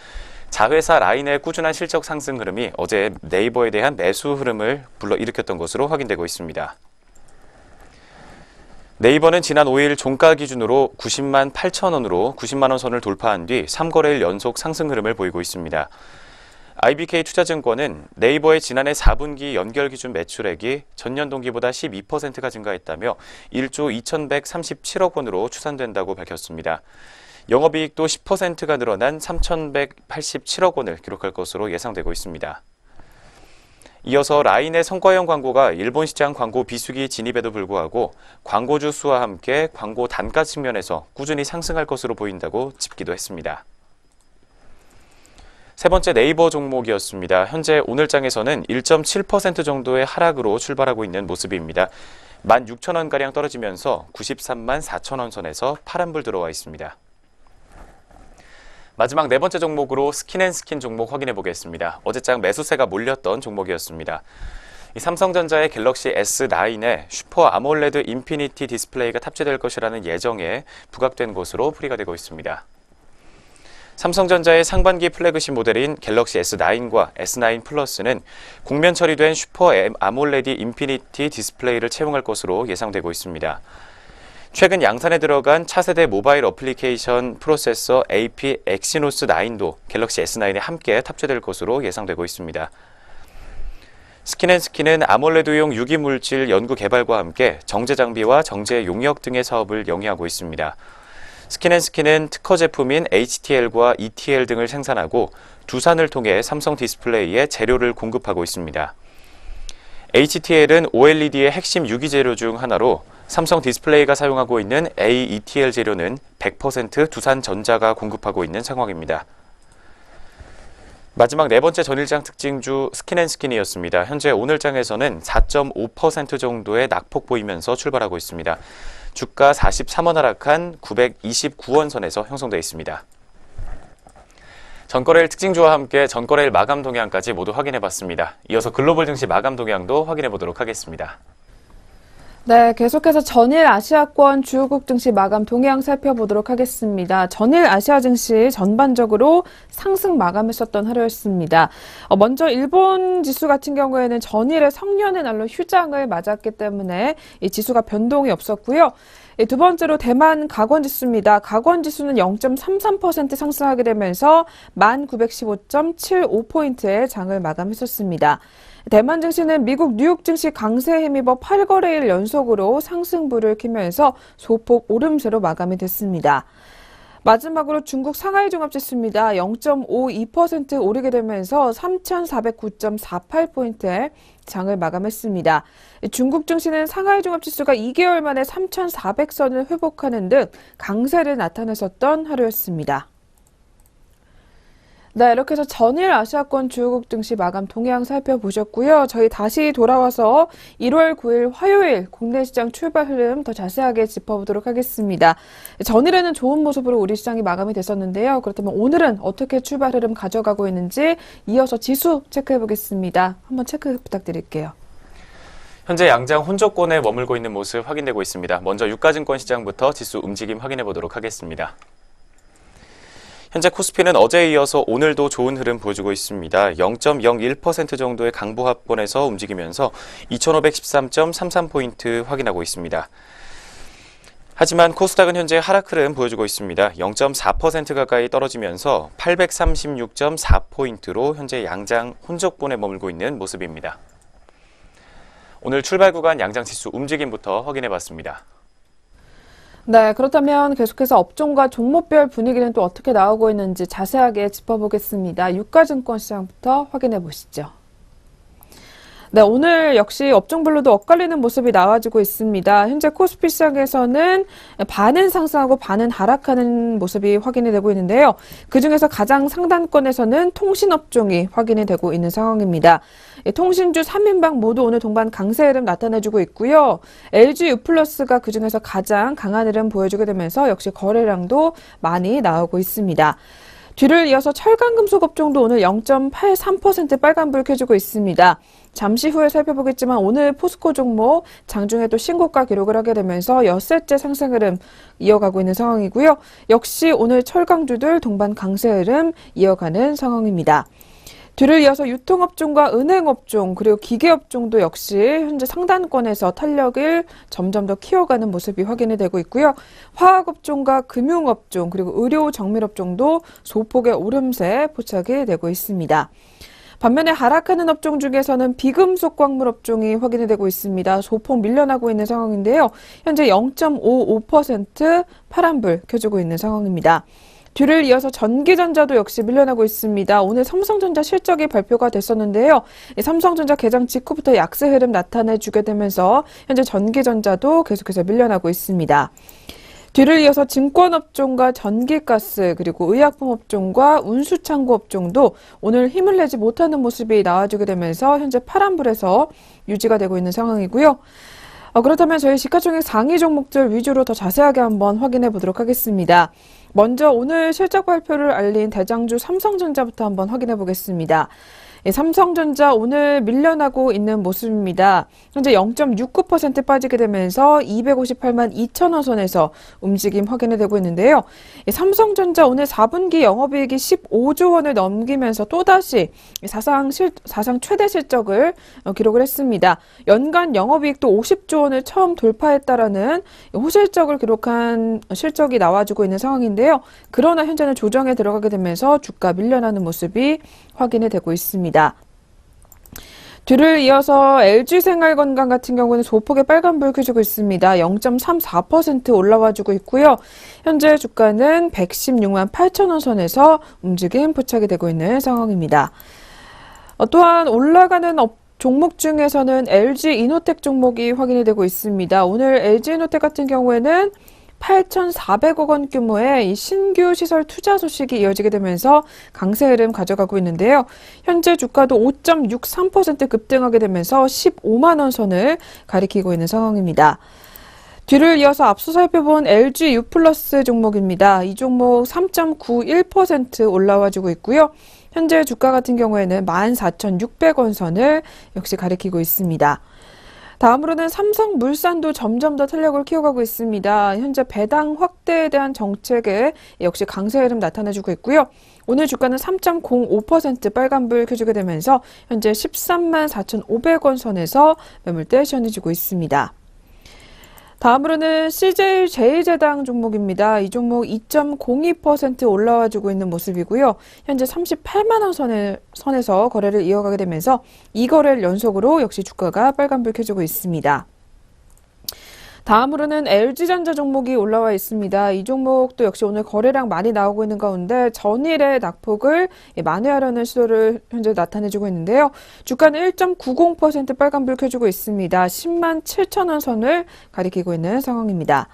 자회사 라인의 꾸준한 실적 상승 흐름이 어제 네이버에 대한 매수 흐름을 불러일으켰던 것으로 확인되고 있습니다. 네이버는 지난 5일 종가 기준으로 90만 8천 원으로 90만 원 선을 돌파한 뒤 3거래일 연속 상승 흐름을 보이고 있습니다. IBK 투자증권은 네이버의 지난해 4분기 연결 기준 매출액이 전년 동기보다 12%가 증가했다며 1조 2,137억 원으로 추산된다고 밝혔습니다. 영업이익도 10%가 늘어난 3,187억 원을 기록할 것으로 예상되고 있습니다. 이어서 라인의 성과형 광고가 일본 시장 광고 비수기 진입에도 불구하고 광고주 수와 함께 광고 단가 측면에서 꾸준히 상승할 것으로 보인다고 짚기도 했습니다. 세 번째 네이버 종목이었습니다. 현재 오늘장에서는 1.7% 정도의 하락으로 출발하고 있는 모습입니다. 16,000원가량 떨어지면서 93만 4천원 선에서 파란불 들어와 있습니다. 마지막 네 번째 종목으로 스킨앤스킨 종목 확인해 보겠습니다. 어제장 매수세가 몰렸던 종목이었습니다. 삼성전자의 갤럭시 S9에 슈퍼 아몰레드 인피니티 디스플레이가 탑재될 것이라는 예정에 부각된 것으로 풀이가 되고 있습니다. 삼성전자의 상반기 플래그십 모델인 갤럭시 S9과 S9 플러스는 곡면 처리된 슈퍼 아몰레드 인피니티 디스플레이를 채용할 것으로 예상되고 있습니다. 최근 양산에 들어간 차세대 모바일 어플리케이션 프로세서 AP 엑시노스 9도 갤럭시 S9에 함께 탑재될 것으로 예상되고 있습니다. 스킨앤스킨은 아몰레드용 유기물질 연구 개발과 함께 정제 장비와 정제 용역 등의 사업을 영위하고 있습니다. 스킨앤스킨은 특허 제품인 HTL과 ETL 등을 생산하고 두산을 통해 삼성 디스플레이에 재료를 공급하고 있습니다. HTL은 OLED의 핵심 유기 재료 중 하나로 삼성 디스플레이가 사용하고 있는 AETL 재료는 100% 두산전자가 공급하고 있는 상황입니다. 마지막 네 번째 전일장 특징주 스킨앤스킨이었습니다. 현재 오늘장에서는 4.5% 정도의 낙폭 보이면서 출발하고 있습니다. 주가 43원 하락한 929원 선에서 형성되어 있습니다. 전거래일 특징주와 함께 전거래일 마감 동향까지 모두 확인해봤습니다. 이어서 글로벌 증시 마감 동향도 확인해보도록 하겠습니다. 네, 계속해서 전일 아시아권 주요국 증시 마감 동향 살펴보도록 하겠습니다. 전일 아시아 증시 전반적으로 상승 마감했었던 하루였습니다. 먼저 일본 지수 같은 경우에는 전일에 성년의 날로 휴장을 맞았기 때문에 이 지수가 변동이 없었고요. 두 번째로 대만 가권지수입니다. 가권지수는 0.33% 상승하게 되면서 1915.75포인트의 장을 마감했었습니다. 대만 증시는 미국 뉴욕 증시 강세에 힘입어 8거래일 연속으로 상승불을 켜면서 소폭 오름세로 마감이 됐습니다. 마지막으로 중국 상하이 종합지수입니다. 0.52% 오르게 되면서 3,409.48포인트에 장을 마감했습니다. 중국 증시는 상하이 종합지수가 2개월 만에 3,400선을 회복하는 등 강세를 나타냈었던 하루였습니다. 네, 이렇게 해서 전일 아시아권 주요국 증시 마감 동향 살펴보셨고요. 저희 다시 돌아와서 1월 9일 화요일 국내 시장 출발 흐름 더 자세하게 짚어보도록 하겠습니다. 전일에는 좋은 모습으로 우리 시장이 마감이 됐었는데요. 그렇다면 오늘은 어떻게 출발 흐름 가져가고 있는지 이어서 지수 체크해 보겠습니다. 한번 체크 부탁드릴게요. 현재 양장 혼조권에 머물고 있는 모습 확인되고 있습니다. 먼저 유가증권 시장부터 지수 움직임 확인해 보도록 하겠습니다. 현재 코스피는 어제에 이어서 오늘도 좋은 흐름 보여주고 있습니다. 0.01% 정도의 강보합권에서 움직이면서 2513.33포인트 확인하고 있습니다. 하지만 코스닥은 현재 하락 흐름 보여주고 있습니다. 0.4% 가까이 떨어지면서 836.4포인트로 현재 양장 혼조권에 머물고 있는 모습입니다. 오늘 출발 구간 양장 지수 움직임부터 확인해 봤습니다. 네, 그렇다면 계속해서 업종과 종목별 분위기는 또 어떻게 나오고 있는지 자세하게 짚어보겠습니다. 유가증권 시장부터 확인해 보시죠. 네, 오늘 역시 업종별로도 엇갈리는 모습이 나와주고 있습니다. 현재 코스피 시장에서는 반은 상승하고 반은 하락하는 모습이 확인이 되고 있는데요. 그중에서 가장 상단권에서는 통신업종이 확인이 되고 있는 상황입니다. 통신주 3인방 모두 오늘 동반 강세 흐름 나타내주고 있고요. LG U+가 그중에서 가장 강한 흐름 보여주게 되면서 역시 거래량도 많이 나오고 있습니다. 뒤를 이어서 철강금속 업종도 오늘 0.83% 빨간불 켜지고 있습니다. 잠시 후에 살펴보겠지만 오늘 포스코 종목 장중에 또 신고가 기록을 하게 되면서 엿새째 상승 흐름 이어가고 있는 상황이고요. 역시 오늘 철강주들 동반 강세 흐름 이어가는 상황입니다. 뒤를 이어서 유통업종과 은행업종 그리고 기계업종도 역시 현재 상단권에서 탄력을 점점 더 키워가는 모습이 확인이 되고 있고요. 화학업종과 금융업종 그리고 의료정밀업종도 소폭의 오름세 포착이 되고 있습니다. 반면에 하락하는 업종 중에서는 비금속 광물 업종이 확인이 되고 있습니다. 소폭 밀려나고 있는 상황인데요. 현재 0.55% 파란불 켜지고 있는 상황입니다. 뒤를 이어서 전기전자도 역시 밀려나고 있습니다. 오늘 삼성전자 실적이 발표가 됐었는데요. 삼성전자 개장 직후부터 약세 흐름 나타내주게 되면서 현재 전기전자도 계속해서 밀려나고 있습니다. 뒤를 이어서 증권업종과 전기가스 그리고 의약품업종과 운수창고업종도 오늘 힘을 내지 못하는 모습이 나와주게 되면서 현재 파란불에서 유지가 되고 있는 상황이고요. 그렇다면 저희 시가총액 상위 종목들 위주로 더 자세하게 한번 확인해 보도록 하겠습니다. 먼저 오늘 실적 발표를 알린 대장주 삼성전자부터 한번 확인해 보겠습니다. 삼성전자 오늘 밀려나고 있는 모습입니다. 현재 0.69% 빠지게 되면서 258만 2천 원 선에서 움직임 확인이 되고 있는데요. 삼성전자 오늘 4분기 영업이익이 15조 원을 넘기면서 또다시 사상 최대 실적을 기록을 했습니다. 연간 영업이익도 50조 원을 처음 돌파했다라는 호실적을 기록한 실적이 나와주고 있는 상황인데요. 그러나 현재는 조정에 들어가게 되면서 주가 밀려나는 모습이 확인이 되고 있습니다. 뒤를 이어서 LG생활건강 같은 경우는 소폭의 빨간불 켜지고 있습니다. 0.34% 올라와주고 있고요. 현재 주가는 116만 8천 원 선에서 움직임 포착이 되고 있는 상황입니다. 또한 올라가는 종목 중에서는 LG이노텍 종목이 확인이 되고 있습니다. 오늘 LG이노텍 같은 경우에는 8,400억 원 규모의 이 신규 시설 투자 소식이 이어지게 되면서 강세 흐름 가져가고 있는데요. 현재 주가도 5.63% 급등하게 되면서 15만 원 선을 가리키고 있는 상황입니다. 뒤를 이어서 앞서 살펴본 LG U+ 종목입니다. 이 종목 3.91% 올라와주고 있고요. 현재 주가 같은 경우에는 14,600원 선을 역시 가리키고 있습니다. 다음으로는 삼성물산도 점점 더 탄력을 키워가고 있습니다. 현재 배당 확대에 대한 정책에 역시 강세 흐름 나타내주고 있고요. 오늘 주가는 3.05% 빨간불 켜지게 되면서 현재 13만 4,500원 선에서 매물대 시연해지고 있습니다. 다음으로는 CJ 제2제당 종목입니다. 이 종목 2.02% 올라와주고 있는 모습이고요. 현재 38만 원 선에서 거래를 이어가게 되면서 이 거래를 연속으로 역시 주가가 빨간불 켜지고 있습니다. 다음으로는 LG전자 종목이 올라와 있습니다. 이 종목도 역시 오늘 거래량 많이 나오고 있는 가운데 전일의 낙폭을 만회하려는 시도를 현재 나타내주고 있는데요. 주가는 1.90% 빨간불 켜주고 있습니다. 10만 7천 원 선을 가리키고 있는 상황입니다.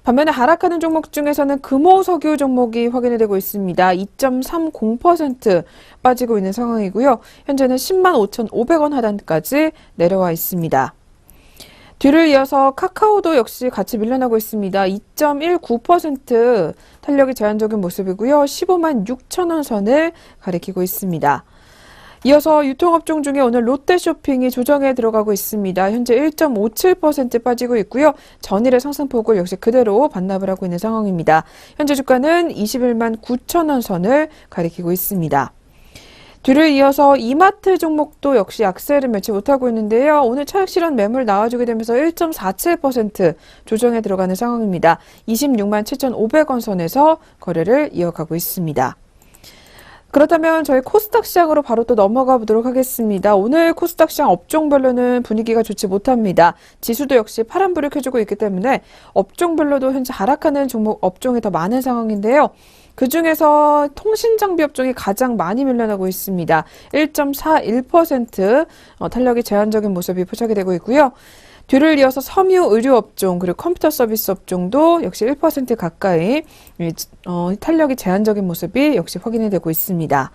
반면에 하락하는 종목 중에서는 금호석유 종목이 확인이 되고 있습니다. 2.30% 빠지고 있는 상황이고요. 현재는 10만 5,500원 하단까지 내려와 있습니다. 뒤를 이어서 카카오도 역시 같이 밀려나고 있습니다. 2.19% 탄력이 제한적인 모습이고요. 15만 6천 원 선을 가리키고 있습니다. 이어서 유통업종 중에 오늘 롯데쇼핑이 조정에 들어가고 있습니다. 현재 1.57% 빠지고 있고요. 전일의 상승폭을 역시 그대로 반납을 하고 있는 상황입니다. 현재 주가는 21만 9천 원 선을 가리키고 있습니다. 뒤를 이어서 이마트 종목도 역시 약세를 맺지 못하고 있는데요. 오늘 차익 실현 매물 나와주게 되면서 1.47% 조정에 들어가는 상황입니다. 26만 7,500원 선에서 거래를 이어가고 있습니다. 그렇다면 저희 코스닥 시장으로 바로 또 넘어가 보도록 하겠습니다. 오늘 코스닥 시장 업종별로는 분위기가 좋지 못합니다. 지수도 역시 파란불을 켜주고 있기 때문에 업종별로도 현재 하락하는 종목 업종이 더 많은 상황인데요. 그중에서 통신장비 업종이 가장 많이 밀려나고 있습니다. 1.41% 탄력이 제한적인 모습이 포착이 되고 있고요. 뒤를 이어서 섬유 의료 업종 그리고 컴퓨터 서비스 업종도 역시 1% 가까이 탄력이 제한적인 모습이 역시 확인이 되고 있습니다.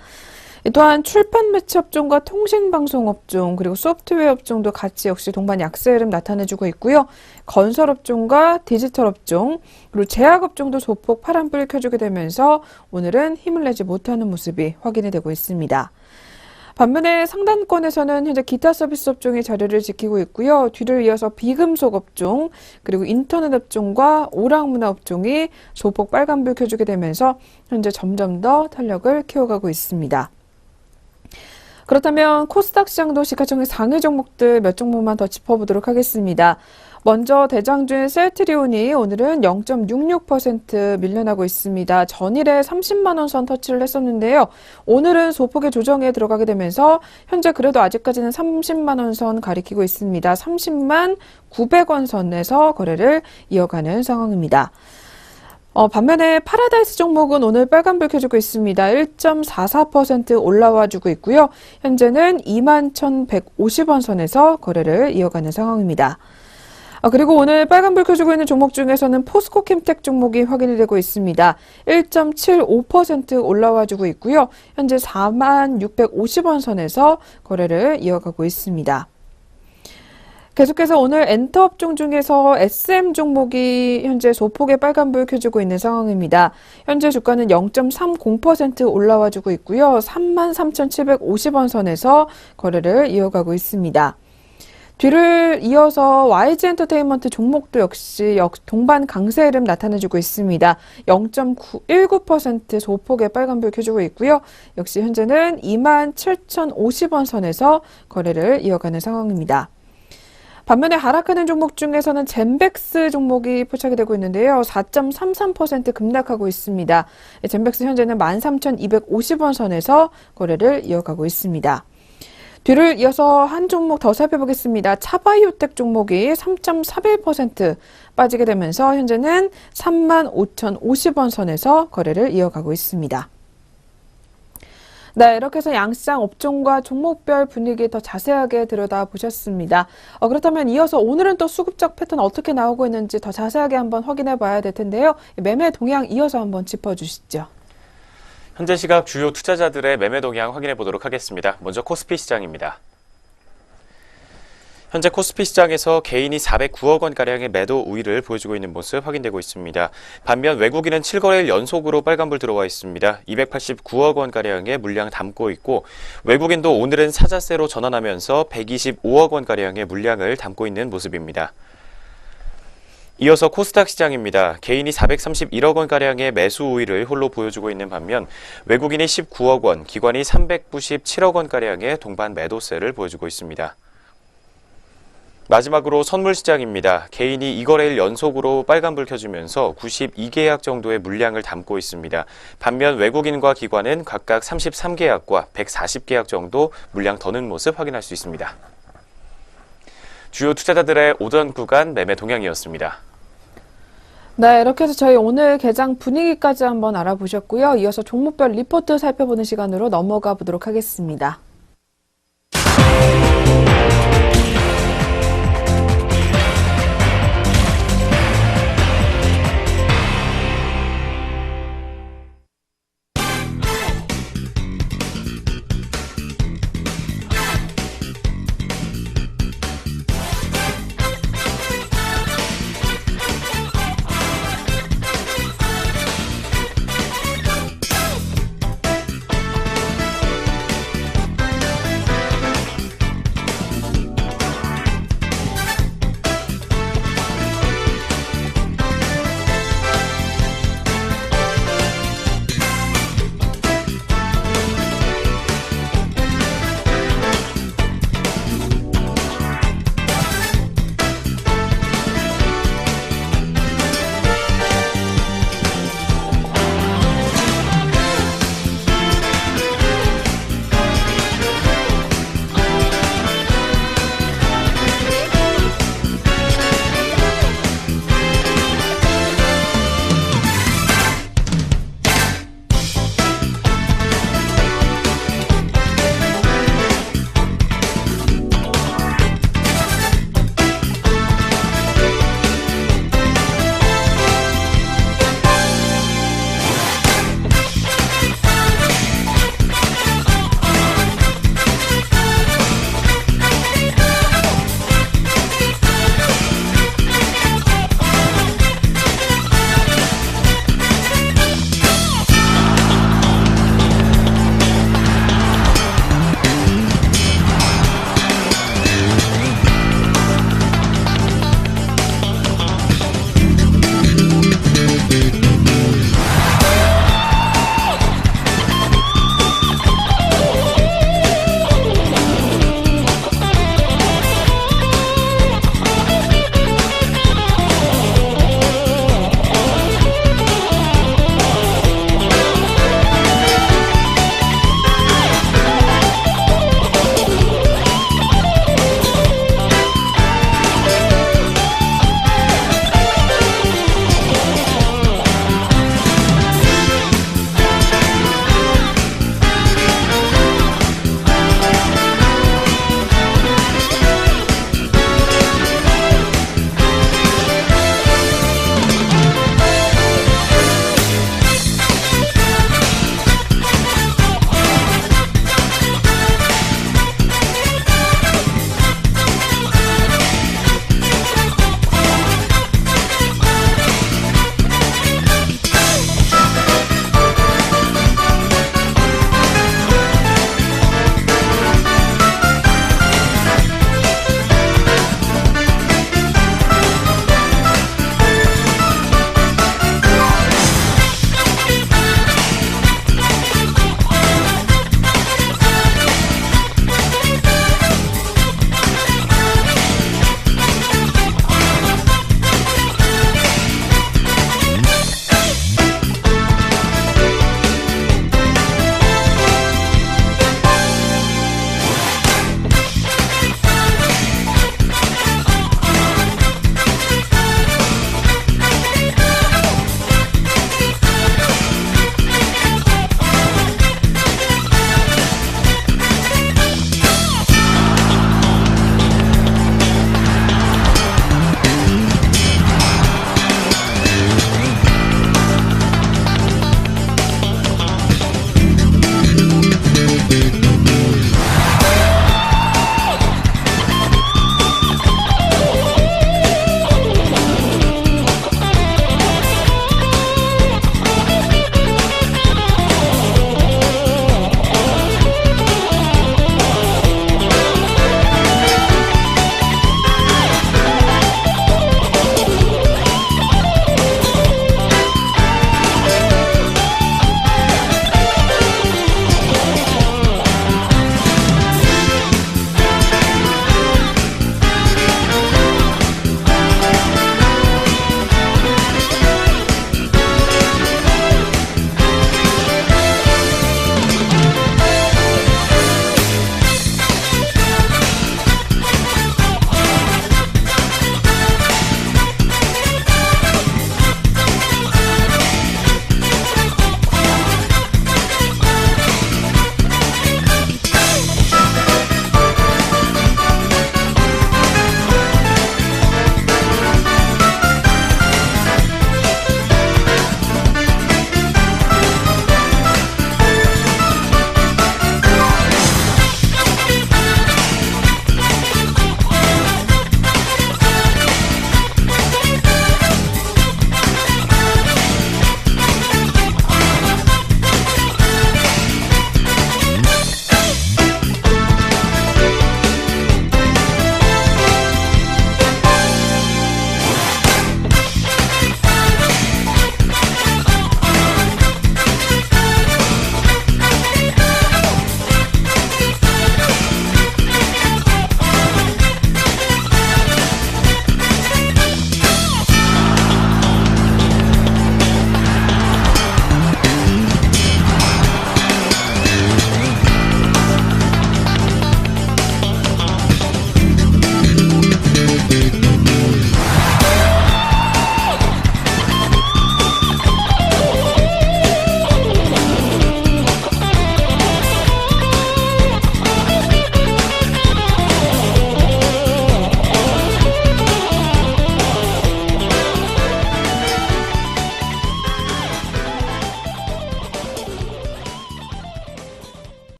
또한 출판 매체 업종과 통신방송 업종 그리고 소프트웨어 업종도 같이 역시 동반 약세 흐름 나타내주고 있고요. 건설 업종과 디지털 업종 그리고 제약 업종도 소폭 파란불을 켜주게 되면서 오늘은 힘을 내지 못하는 모습이 확인이 되고 있습니다. 반면에 상단권에서는 현재 기타 서비스 업종이 자리를 지키고 있고요. 뒤를 이어서 비금속 업종, 그리고 인터넷 업종과 오락문화 업종이 소폭 빨간불 켜주게 되면서 현재 점점 더 탄력을 키워가고 있습니다. 그렇다면 코스닥 시장도 시가총액 상위 종목들 몇 종목만 더 짚어보도록 하겠습니다. 먼저 대장주인 셀트리온이 오늘은 0.66% 밀려나고 있습니다. 전일에 30만 원 선 터치를 했었는데요. 오늘은 소폭의 조정에 들어가게 되면서 현재 그래도 아직까지는 30만 원 선 가리키고 있습니다. 30만 900원 선에서 거래를 이어가는 상황입니다. 반면에 파라다이스 종목은 오늘 빨간불 켜주고 있습니다. 1.44% 올라와주고 있고요. 현재는 21,150원 선에서 거래를 이어가는 상황입니다. 그리고 오늘 빨간불 켜주고 있는 종목 중에서는 포스코 캠텍 종목이 확인이 되고 있습니다. 1.75% 올라와주고 있고요. 현재 46,650원 선에서 거래를 이어가고 있습니다. 계속해서 오늘 엔터 업종 중에서 SM 종목이 현재 소폭의 빨간불 켜주고 있는 상황입니다. 현재 주가는 0.30% 올라와주고 있고요. 33,750원 선에서 거래를 이어가고 있습니다. 뒤를 이어서 YG 엔터테인먼트 종목도 역시 동반 강세 흐름 나타내주고 있습니다. 0.19% 소폭의 빨간불 켜주고 있고요. 역시 현재는 27,050원 선에서 거래를 이어가는 상황입니다. 반면에 하락하는 종목 중에서는 젠백스 종목이 포착이 되고 있는데요. 4.33% 급락하고 있습니다. 젠백스 현재는 13,250원 선에서 거래를 이어가고 있습니다. 뒤를 이어서 한 종목 더 살펴보겠습니다. 차바이오텍 종목이 3.41% 빠지게 되면서 현재는 35,050원 선에서 거래를 이어가고 있습니다. 네, 이렇게 해서 양시장 업종과 종목별 분위기 더 자세하게 들여다보셨습니다. 그렇다면 이어서 오늘은 또 수급적 패턴 어떻게 나오고 있는지 더 자세하게 한번 확인해 봐야 될 텐데요. 매매 동향 이어서 한번 짚어주시죠. 현재 시각 주요 투자자들의 매매 동향 확인해 보도록 하겠습니다. 먼저 코스피 시장입니다. 현재 코스피 시장에서 개인이 409억 원가량의 매도 우위를 보여주고 있는 모습 확인되고 있습니다. 반면 외국인은 7거래일 연속으로 빨간불 들어와 있습니다. 289억 원가량의 물량 담고 있고 외국인도 오늘은 사자세로 전환하면서 125억 원가량의 물량을 담고 있는 모습입니다. 이어서 코스닥 시장입니다. 개인이 431억 원가량의 매수 우위를 홀로 보여주고 있는 반면 외국인이 19억 원, 기관이 397억 원가량의 동반 매도세를 보여주고 있습니다. 마지막으로 선물시장입니다. 개인이 2거래일 연속으로 빨간불 켜주면서 92계약 정도의 물량을 담고 있습니다. 반면 외국인과 기관은 각각 33계약과 140계약 정도 물량 더는 모습 확인할 수 있습니다. 주요 투자자들의 오전 구간 매매 동향이었습니다. 네, 이렇게 해서 저희 오늘 개장 분위기까지 한번 알아보셨고요. 이어서 종목별 리포트 살펴보는 시간으로 넘어가 보도록 하겠습니다.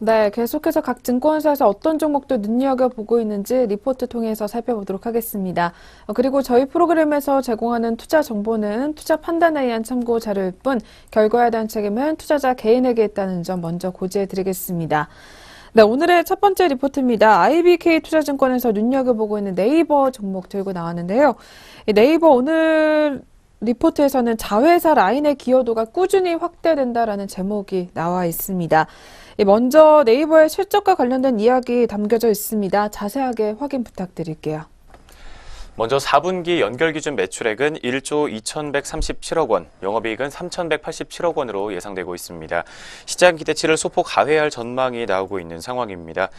네, 계속해서 각 증권사에서 어떤 종목도 눈여겨보고 있는지 리포트 통해서 살펴보도록 하겠습니다. 그리고 저희 프로그램에서 제공하는 투자 정보는 투자 판단에 의한 참고 자료일 뿐 결과에 대한 책임은 투자자 개인에게 있다는 점 먼저 고지해드리겠습니다. 네, 오늘의 첫 번째 리포트입니다. IBK 투자증권에서 눈여겨보고 있는 네이버 종목 들고 나왔는데요. 이 네이버 오늘 리포트에서는 자회사 라인의 기여도가 꾸준히 확대된다라는 제목이 나와 있습니다. 먼저 네이버의 실적과 관련된 이야기 담겨져 있습니다. 자세하게 확인 부탁드릴게요. 먼저 4분기 연결 기준 매출액은 1조 2,137억 원, 영업이익은 3,187억 원으로 예상되고 있습니다. 시장 기대치를 소폭 하회할 전망이 나오고 있는 상황입니다.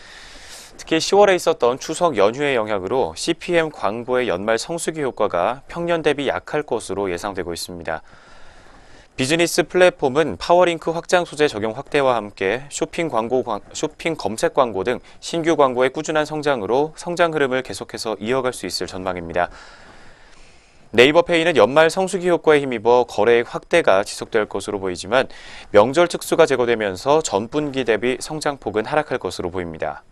특히 10월에 있었던 추석 연휴의 영향으로 CPM 광고의 연말 성수기 효과가 평년 대비 약할 것으로 예상되고 있습니다. 비즈니스 플랫폼은 파워링크 확장 소재 적용 확대와 함께 쇼핑 검색 광고 등 신규 광고의 꾸준한 성장으로 성장 흐름을 계속해서 이어갈 수 있을 전망입니다. 네이버페이는 연말 성수기 효과에 힘입어 거래액 확대가 지속될 것으로 보이지만 명절 특수가 제거되면서 전분기 대비 성장폭은 하락할 것으로 보입니다.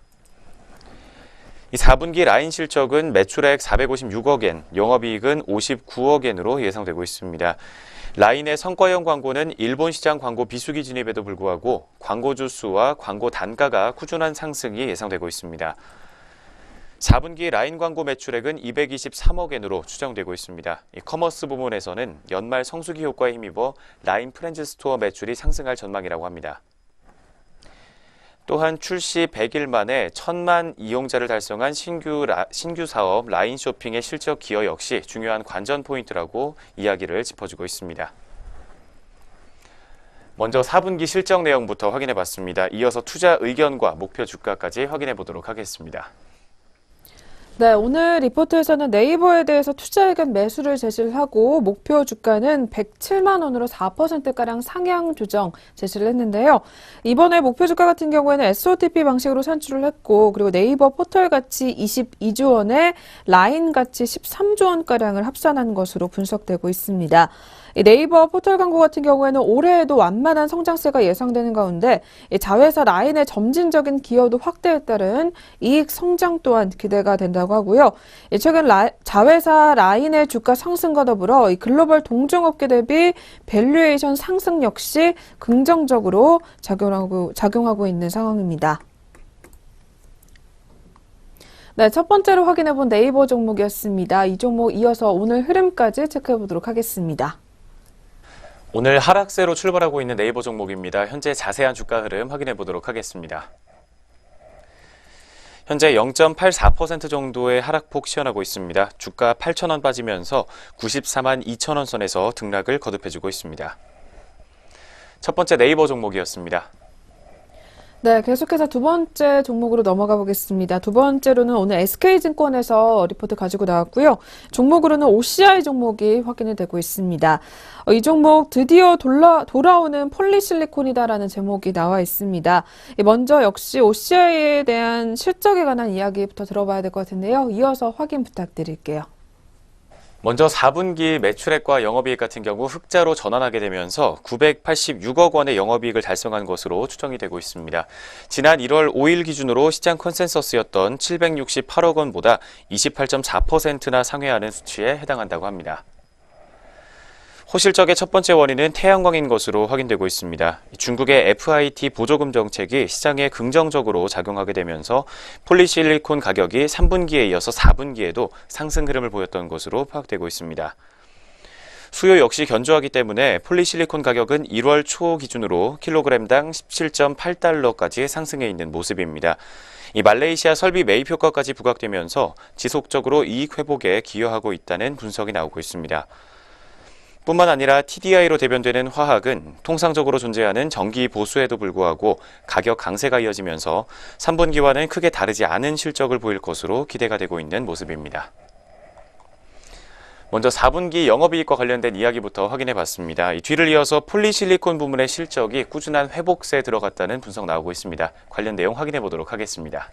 이 4분기 라인 실적은 매출액 456억엔, 영업이익은 59억엔으로 예상되고 있습니다. 라인의 성과형 광고는 일본 시장 광고 비수기 진입에도 불구하고 광고주 수와 광고 단가가 꾸준한 상승이 예상되고 있습니다. 4분기 라인 광고 매출액은 223억엔으로 추정되고 있습니다. 이 커머스 부문에서는 연말 성수기 효과에 힘입어 라인 프렌즈 스토어 매출이 상승할 전망이라고 합니다. 또한 출시 100일 만에 1,000만 이용자를 달성한 신규 사업 라인 쇼핑의 실적 기여 역시 중요한 관전 포인트라고 이야기를 짚어주고 있습니다. 먼저 4분기 실적 내용부터 확인해 봤습니다. 이어서 투자 의견과 목표 주가까지 확인해 보도록 하겠습니다. 네, 오늘 리포트에서는 네이버에 대해서 투자 의견 매수를 제시를 하고 목표 주가는 107만 원으로 4%가량 상향 조정 제시를 했는데요. 이번에 목표 주가 같은 경우에는 SOTP 방식으로 산출을 했고 그리고 네이버 포털 가치 22조 원에 라인 가치 13조 원가량을 합산한 것으로 분석되고 있습니다. 이 네이버 포털 광고 같은 경우에는 올해에도 완만한 성장세가 예상되는 가운데 이 자회사 라인의 점진적인 기여도 확대에 따른 이익 성장 또한 기대가 된다고 하고요. 최근 자회사 라인의 주가 상승과 더불어 이 글로벌 동종업계 대비 밸류에이션 상승 역시 긍정적으로 작용하고 있는 상황입니다. 네, 첫 번째로 확인해본 네이버 종목이었습니다. 이 종목 이어서 오늘 흐름까지 체크해보도록 하겠습니다. 오늘 하락세로 출발하고 있는 네이버 종목입니다. 현재 자세한 주가 흐름 확인해 보도록 하겠습니다. 현재 0.84% 정도의 하락폭 시현하고 있습니다. 주가 8,000원 빠지면서 94만 2천원 선에서 등락을 거듭해주고 있습니다. 첫 번째 네이버 종목이었습니다. 네, 계속해서 두 번째 종목으로 넘어가 보겠습니다. 두 번째로는 오늘 SK증권에서 리포트 가지고 나왔고요. 종목으로는 OCI 종목이 확인이 되고 있습니다. 이 종목 드디어 돌아오는 폴리실리콘이다라는 제목이 나와 있습니다. 먼저 역시 OCI에 대한 실적에 관한 이야기부터 들어봐야 될 것 같은데요. 이어서 확인 부탁드릴게요. 먼저 4분기 매출액과 영업이익 같은 경우 흑자로 전환하게 되면서 986억 원의 영업이익을 달성한 것으로 추정이 되고 있습니다. 지난 1월 5일 기준으로 시장 컨센서스였던 768억 원보다 28.4%나 상회하는 수치에 해당한다고 합니다. 호실적의 첫 번째 원인은 태양광인 것으로 확인되고 있습니다. 중국의 FIT 보조금 정책이 시장에 긍정적으로 작용하게 되면서 폴리실리콘 가격이 3분기에 이어서 4분기에도 상승 흐름을 보였던 것으로 파악되고 있습니다. 수요 역시 견조하기 때문에 폴리실리콘 가격은 1월 초 기준으로 킬로그램당 17.8달러까지 상승해 있는 모습입니다. 이 말레이시아 설비 매입 효과까지 부각되면서 지속적으로 이익 회복에 기여하고 있다는 분석이 나오고 있습니다. 뿐만 아니라 TDI로 대변되는 화학은 통상적으로 존재하는 정기 보수에도 불구하고 가격 강세가 이어지면서 3분기와는 크게 다르지 않은 실적을 보일 것으로 기대가 되고 있는 모습입니다. 먼저 4분기 영업이익과 관련된 이야기부터 확인해 봤습니다. 뒤를 이어서 폴리실리콘 부문의 실적이 꾸준한 회복세에 들어갔다는 분석 나오고 있습니다. 관련 내용 확인해 보도록 하겠습니다.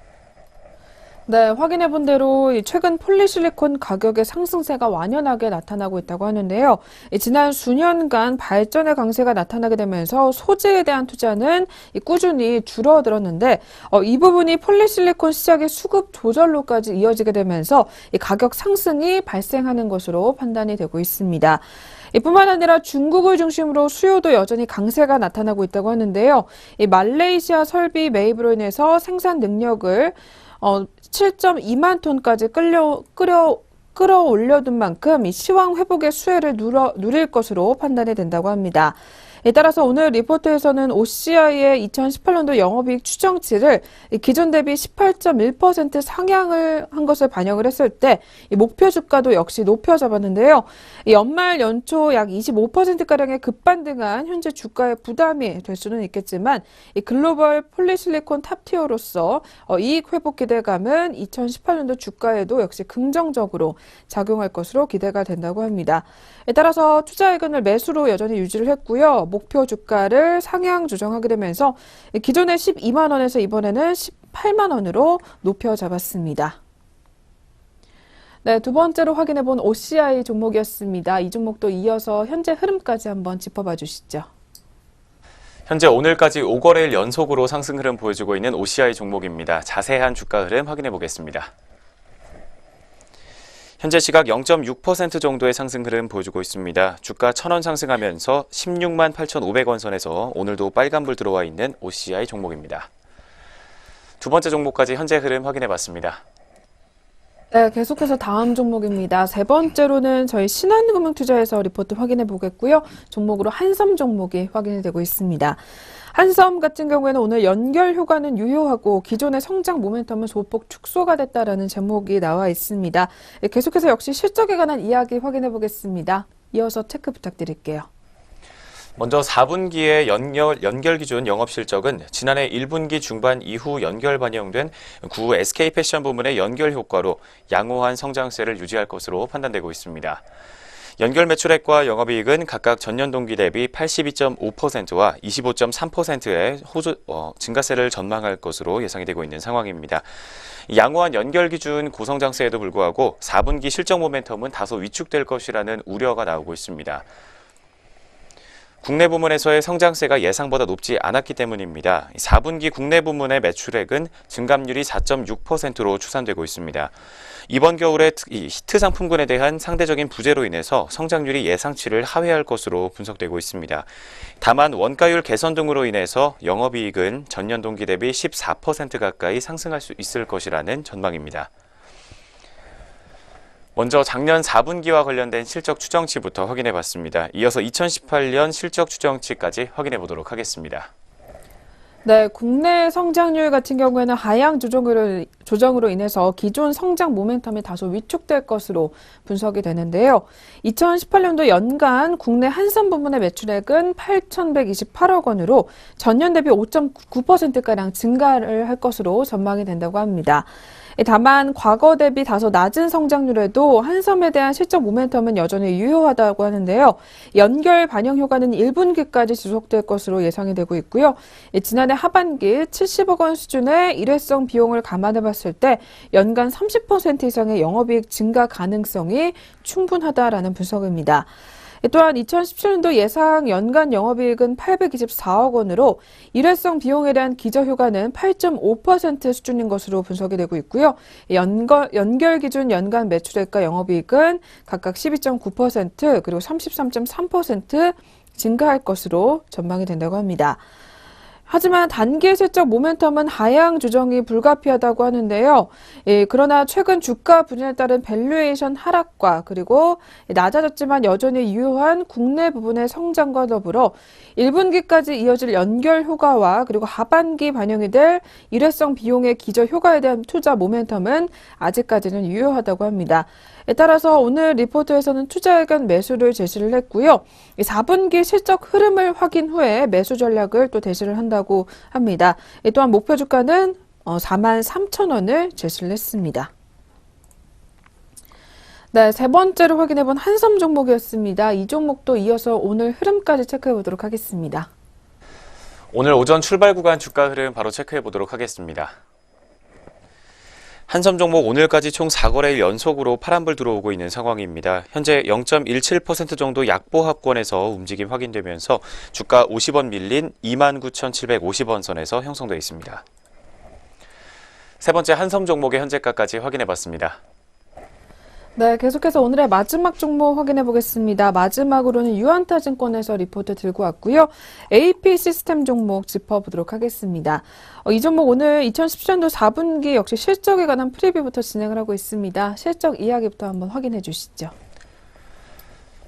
네, 확인해 본 대로 최근 폴리실리콘 가격의 상승세가 완연하게 나타나고 있다고 하는데요. 지난 수년간 발전의 강세가 나타나게 되면서 소재에 대한 투자는 꾸준히 줄어들었는데 이 부분이 폴리실리콘 시장의 수급 조절로까지 이어지게 되면서 가격 상승이 발생하는 것으로 판단이 되고 있습니다. 이뿐만 아니라 중국을 중심으로 수요도 여전히 강세가 나타나고 있다고 하는데요. 이 말레이시아 설비 매입으로 인해서 생산 능력을 7.2만 톤까지 끌어올려둔 만큼 이 시황 회복의 수혜를 누릴 것으로 판단이 된다고 합니다. 따라서 오늘 리포트에서는 OCI의 2018년도 영업이익 추정치를 기존 대비 18.1% 상향을 한 것을 반영을 했을 때 목표 주가도 역시 높여 잡았는데요. 연말 연초 약 25%가량의 급반등한 현재 주가의 부담이 될 수는 있겠지만 글로벌 폴리실리콘 탑티어로서 이익 회복 기대감은 2018년도 주가에도 역시 긍정적으로 작용할 것으로 기대가 된다고 합니다. 따라서 투자 의견을 매수로 여전히 유지를 했고요. 목표 주가를 상향 조정하게 되면서 기존의 12만 원에서 이번에는 18만 원으로 높여 잡았습니다. 네, 두 번째로 확인해 본 OCI 종목이었습니다. 이 종목도 이어서 현재 흐름까지 한번 짚어봐 주시죠. 현재 오늘까지 5거래일 연속으로 상승 흐름 보여주고 있는 OCI 종목입니다. 자세한 주가 흐름 확인해 보겠습니다. 현재 시각 0.6% 정도의 상승 흐름 보여주고 있습니다. 주가 1,000원 상승하면서 16만 8,500원 선에서 오늘도 빨간불 들어와 있는 OCI 종목입니다. 두 번째 종목까지 현재 흐름 확인해 봤습니다. 네, 계속해서 다음 종목입니다. 세 번째로는 저희 신한금융투자에서 리포트 확인해 보겠고요. 종목으로 한섬 종목이 확인이 되고 있습니다. 한섬 같은 경우에는 오늘 연결 효과는 유효하고 기존의 성장 모멘텀은 소폭 축소가 됐다라는 제목이 나와 있습니다. 계속해서 역시 실적에 관한 이야기 확인해 보겠습니다. 이어서 체크 부탁드릴게요. 먼저 4분기의 연결 기준 영업 실적은 지난해 1분기 중반 이후 연결 반영된 구 SK패션 부문의 연결 효과로 양호한 성장세를 유지할 것으로 판단되고 있습니다. 연결 매출액과 영업이익은 각각 전년 동기 대비 82.5%와 25.3%의 증가세를 전망할 것으로 예상이 되고 있는 상황입니다. 양호한 연결 기준 고성장세에도 불구하고 4분기 실적 모멘텀은 다소 위축될 것이라는 우려가 나오고 있습니다. 국내 부문에서의 성장세가 예상보다 높지 않았기 때문입니다. 4분기 국내 부문의 매출액은 증감률이 4.6%로 추산되고 있습니다. 이번 겨울에 히트 상품군에 대한 상대적인 부재로 인해서 성장률이 예상치를 하회할 것으로 분석되고 있습니다. 다만 원가율 개선 등으로 인해서 영업이익은 전년 동기 대비 14% 가까이 상승할 수 있을 것이라는 전망입니다. 먼저 작년 4분기와 관련된 실적 추정치부터 확인해 봤습니다. 이어서 2018년 실적 추정치까지 확인해 보도록 하겠습니다. 네, 국내 성장률 같은 경우에는 하향 조정으로 인해서 기존 성장 모멘텀이 다소 위축될 것으로 분석이 되는데요. 2018년도 연간 국내 한섬 부문의 매출액은 8,128억 원으로 전년 대비 5.9%가량 증가를 할 것으로 전망이 된다고 합니다. 다만 과거 대비 다소 낮은 성장률에도 한섬에 대한 실적 모멘텀은 여전히 유효하다고 하는데요. 연결 반영 효과는 1분기까지 지속될 것으로 예상이 되고 있고요. 지난해 하반기 70억 원 수준의 일회성 비용을 감안해 봤을 때 연간 30% 이상의 영업이익 증가 가능성이 충분하다라는 분석입니다. 또한 2017년도 예상 연간 영업이익은 824억 원으로 일회성 비용에 대한 기저효과는 8.5% 수준인 것으로 분석이 되고 있고요. 연결 기준 연간 매출액과 영업이익은 각각 12.9% 그리고 33.3% 증가할 것으로 전망이 된다고 합니다. 하지만 단기 실적 모멘텀은 하향 조정이 불가피하다고 하는데요. 그러나 최근 주가 부진에 따른 밸류에이션 하락과 그리고 낮아졌지만 여전히 유효한 국내 부분의 성장과 더불어 1분기까지 이어질 연결 효과와 그리고 하반기 반영이 될 일회성 비용의 기저 효과에 대한 투자 모멘텀은 아직까지는 유효하다고 합니다. 따라서 오늘 리포트에서는 투자 의견 매수를 제시를 했고요. 4분기 실적 흐름을 확인 후에 매수 전략을 또 제시를 한다고 합니다. 또한 목표 주가는 43,000원을 제시를 했습니다. 네, 세 번째로 확인해본 한섬 종목이었습니다. 이 종목도 이어서 오늘 흐름까지 체크해 보도록 하겠습니다. 오늘 오전 출발 구간 주가 흐름 바로 체크해 보도록 하겠습니다. 한섬 종목 오늘까지 총 4거래일 연속으로 파란불 들어오고 있는 상황입니다. 현재 0.17% 정도 약보합권에서 움직임 확인되면서 주가 50원 밀린 29,750원 선에서 형성되어 있습니다. 세 번째 한섬 종목의 현재가까지 확인해봤습니다. 네, 계속해서 오늘의 마지막 종목 확인해 보겠습니다. 마지막으로는 유한타증권에서 리포트 들고 왔고요. AP 시스템 종목 짚어보도록 하겠습니다. 이 종목 오늘 2017년도 4분기 역시 실적에 관한 프리뷰부터 진행을 하고 있습니다. 실적 이야기부터 한번 확인해 주시죠.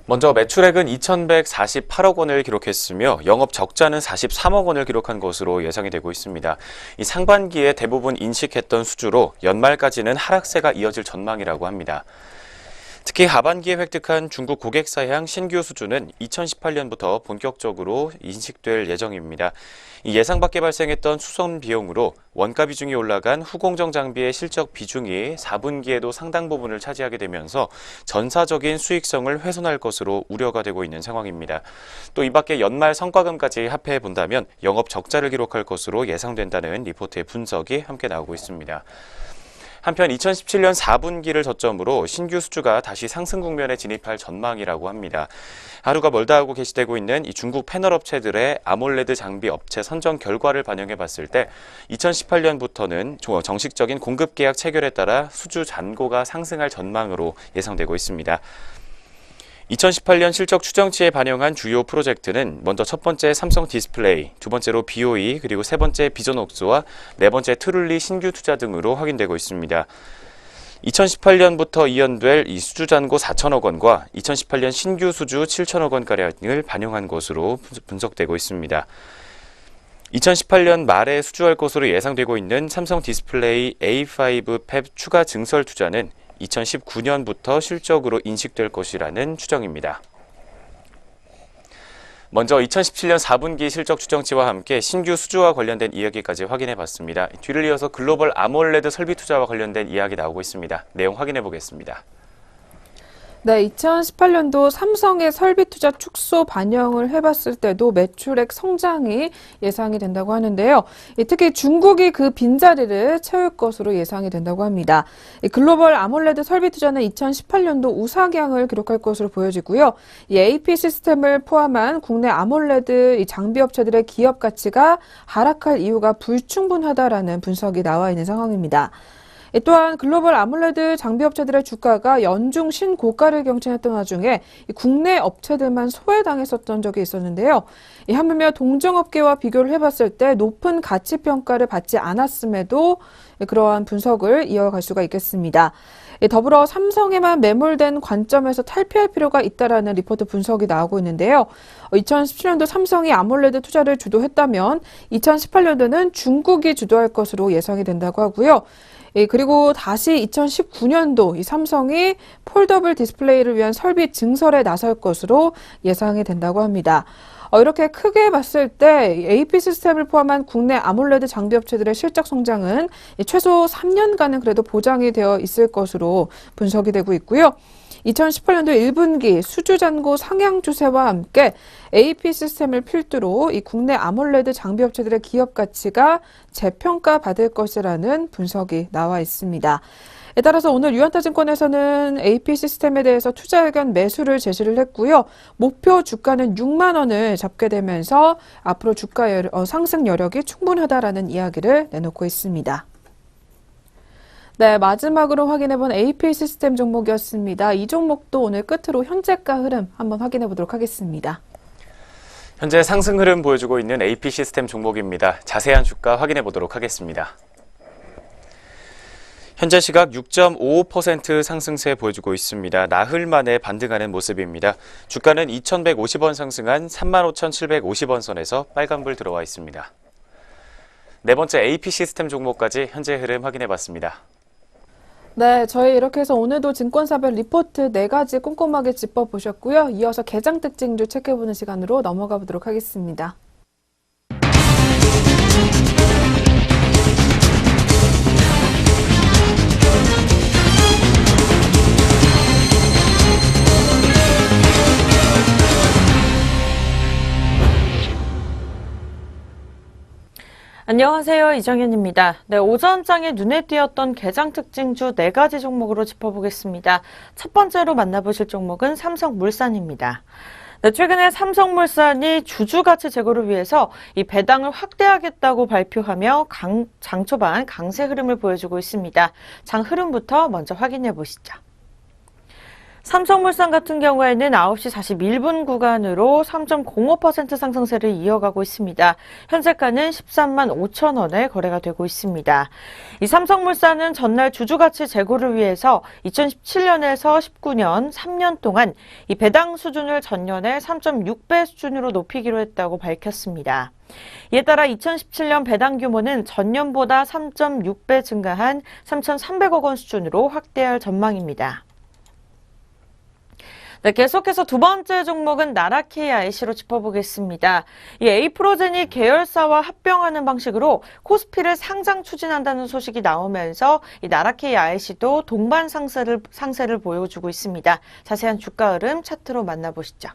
먼저 매출액은 2,148억 원을 기록했으며 영업 적자는 43억 원을 기록한 것으로 예상이 되고 있습니다. 이 상반기에 대부분 인식했던 수주로 연말까지는 하락세가 이어질 전망이라고 합니다. 특히 하반기에 획득한 중국 고객사향 신규 수주는 2018년부터 본격적으로 인식될 예정입니다. 이 예상 밖에 발생했던 수선 비용으로 원가 비중이 올라간 후공정 장비의 실적 비중이 4분기에도 상당 부분을 차지하게 되면서 전사적인 수익성을 훼손할 것으로 우려가 되고 있는 상황입니다. 또 이 밖에 연말 성과금까지 합해해 본다면 영업 적자를 기록할 것으로 예상된다는 리포트의 분석이 함께 나오고 있습니다. 한편 2017년 4분기를 저점으로 신규 수주가 다시 상승 국면에 진입할 전망이라고 합니다. 하루가 멀다 하고 게시되고 있는 이 중국 패널 업체들의 아몰레드 장비 업체 선정 결과를 반영해 봤을 때 2018년부터는 정식적인 공급 계약 체결에 따라 수주 잔고가 상승할 전망으로 예상되고 있습니다. 2018년 실적 추정치에 반영한 주요 프로젝트는 먼저 첫 번째 삼성 디스플레이, 두 번째로 BOE, 그리고 세 번째 비전옥스와 네 번째 트룰리 신규 투자 등으로 확인되고 있습니다. 2018년부터 이연될 이 수주 잔고 4천억 원과 2018년 신규 수주 7천억 원가량을 반영한 것으로 분석되고 있습니다. 2018년 말에 수주할 것으로 예상되고 있는 삼성 디스플레이 A5 팹 추가 증설 투자는 2019년부터 실적으로 인식될 것이라는 추정입니다. 먼저 2017년 4분기 실적 추정치와 함께 신규 수주와 관련된 이야기까지 확인해 봤습니다. 뒤를 이어서 글로벌 아몰레드 설비 투자와 관련된 이야기 나오고 있습니다. 내용 확인해 보겠습니다. 네, 2018년도 삼성의 설비 투자 축소 반영을 해봤을 때도 매출액 성장이 예상이 된다고 하는데요. 특히 중국이 그 빈자리를 채울 것으로 예상이 된다고 합니다. 글로벌 아몰레드 설비 투자는 2018년도 우상향을 기록할 것으로 보여지고요. 이 AP 시스템을 포함한 국내 아몰레드 장비 업체들의 기업 가치가 하락할 이유가 불충분하다라는 분석이 나와 있는 상황입니다. 또한 글로벌 아몰레드 장비 업체들의 주가가 연중 신고가를 경신했던 와중에 국내 업체들만 소외당했었던 적이 있었는데요. 하물며 동종업계와 비교를 해봤을 때 높은 가치평가를 받지 않았음에도 그러한 분석을 이어갈 수가 있겠습니다. 더불어 삼성에만 매몰된 관점에서 탈피할 필요가 있다라는 리포트 분석이 나오고 있는데요. 2017년도 삼성이 아몰레드 투자를 주도했다면 2018년도는 중국이 주도할 것으로 예상이 된다고 하고요. 그리고 다시 2019년도 이 삼성이 폴더블 디스플레이를 위한 설비 증설에 나설 것으로 예상이 된다고 합니다. 이렇게 크게 봤을 때 AP 시스템을 포함한 국내 아몰레드 장비 업체들의 실적 성장은 최소 3년간은 그래도 보장이 되어 있을 것으로 분석이 되고 있고요. 2018년도 1분기 수주 잔고 상향 추세와 함께 AP 시스템을 필두로 이 국내 아몰레드 장비 업체들의 기업 가치가 재평가 받을 것이라는 분석이 나와 있습니다. 따라서 오늘 유한타증권에서는 AP 시스템에 대해서 투자 의견 매수를 제시를 했고요. 목표 주가는 6만 원을 잡게 되면서 앞으로 주가 상승 여력이 충분하다라는 이야기를 내놓고 있습니다. 네, 마지막으로 확인해본 AP 시스템 종목이었습니다. 이 종목도 오늘 끝으로 현재가 흐름 한번 확인해 보도록 하겠습니다. 현재 상승 흐름 보여주고 있는 AP 시스템 종목입니다. 자세한 주가 확인해 보도록 하겠습니다. 현재 시각 6.55% 상승세 보여주고 있습니다. 나흘 만에 반등하는 모습입니다. 주가는 2,150원 상승한 35,750원 선에서 빨간불 들어와 있습니다. 네 번째 AP 시스템 종목까지 현재 흐름 확인해 봤습니다. 네, 저희 이렇게 해서 오늘도 증권사별 리포트 4가지 꼼꼼하게 짚어보셨고요. 이어서 개장 특징주 체크해보는 시간으로 넘어가 보도록 하겠습니다. 안녕하세요. 이정현입니다. 네, 오전장에 눈에 띄었던 개장 특징주 4가지 종목으로 짚어보겠습니다. 첫 번째로 만나보실 종목은 삼성물산입니다. 네, 최근에 삼성물산이 주주가치 제고를 위해서 이 배당을 확대하겠다고 발표하며 장 초반 강세 흐름을 보여주고 있습니다. 장 흐름부터 먼저 확인해 보시죠. 삼성물산 같은 경우에는 9시 41분 구간으로 3.05% 상승세를 이어가고 있습니다. 현재가는 13만 5천 원에 거래가 되고 있습니다. 이 삼성물산은 전날 주주가치 제고를 위해서 2017년에서 19년 3년 동안 이 배당 수준을 전년에 3.6배 수준으로 높이기로 했다고 밝혔습니다. 이에 따라 2017년 배당 규모는 전년보다 3.6배 증가한 3,300억 원 수준으로 확대할 전망입니다. 네, 계속해서 두 번째 종목은 나라KIC로 짚어보겠습니다. 이 에이프로젠이 계열사와 합병하는 방식으로 코스피를 상장 추진한다는 소식이 나오면서 이 나라KIC도 동반 상세를 보여주고 있습니다. 자세한 주가 흐름 차트로 만나보시죠.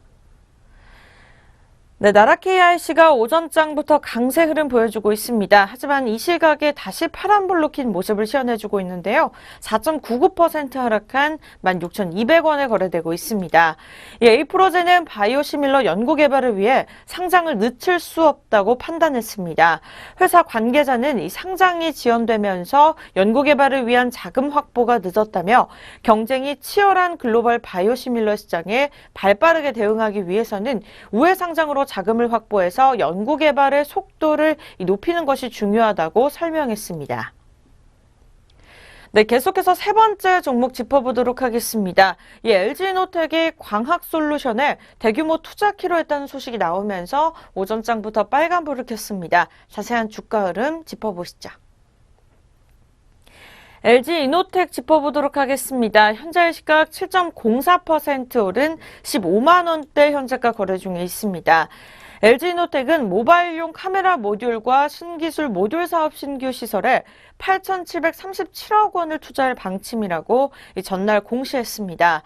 네, 나라KIC가 오전장부터 강세 흐름 보여주고 있습니다. 하지만 이 시각에 다시 파란불로 킨 모습을 시연해주고 있는데요. 4.99% 하락한 16,200원에 거래되고 있습니다. 이 에이프로젠은 바이오시밀러 연구개발을 위해 상장을 늦출 수 없다고 판단했습니다. 회사 관계자는 이 상장이 지연되면서 연구개발을 위한 자금 확보가 늦었다며 경쟁이 치열한 글로벌 바이오시밀러 시장에 발빠르게 대응하기 위해서는 우회 상장으로 자금을 확보해서 연구개발의 속도를 높이는 것이 중요하다고 설명했습니다. 네, 계속해서 세 번째 종목 짚어보도록 하겠습니다. 이 LG노텍이 광학솔루션에 대규모 투자 키로했다는 소식이 나오면서 오전장부터 빨간불을 켰습니다. 자세한 주가 흐름 짚어보시죠. LG이노텍 짚어보도록 하겠습니다. 현재 시각 7.04% 오른 15만 원대 현재가 거래 중에 있습니다. LG이노텍은 모바일용 카메라 모듈과 신기술 모듈 사업 신규 시설에 8,737억 원을 투자할 방침이라고 전날 공시했습니다.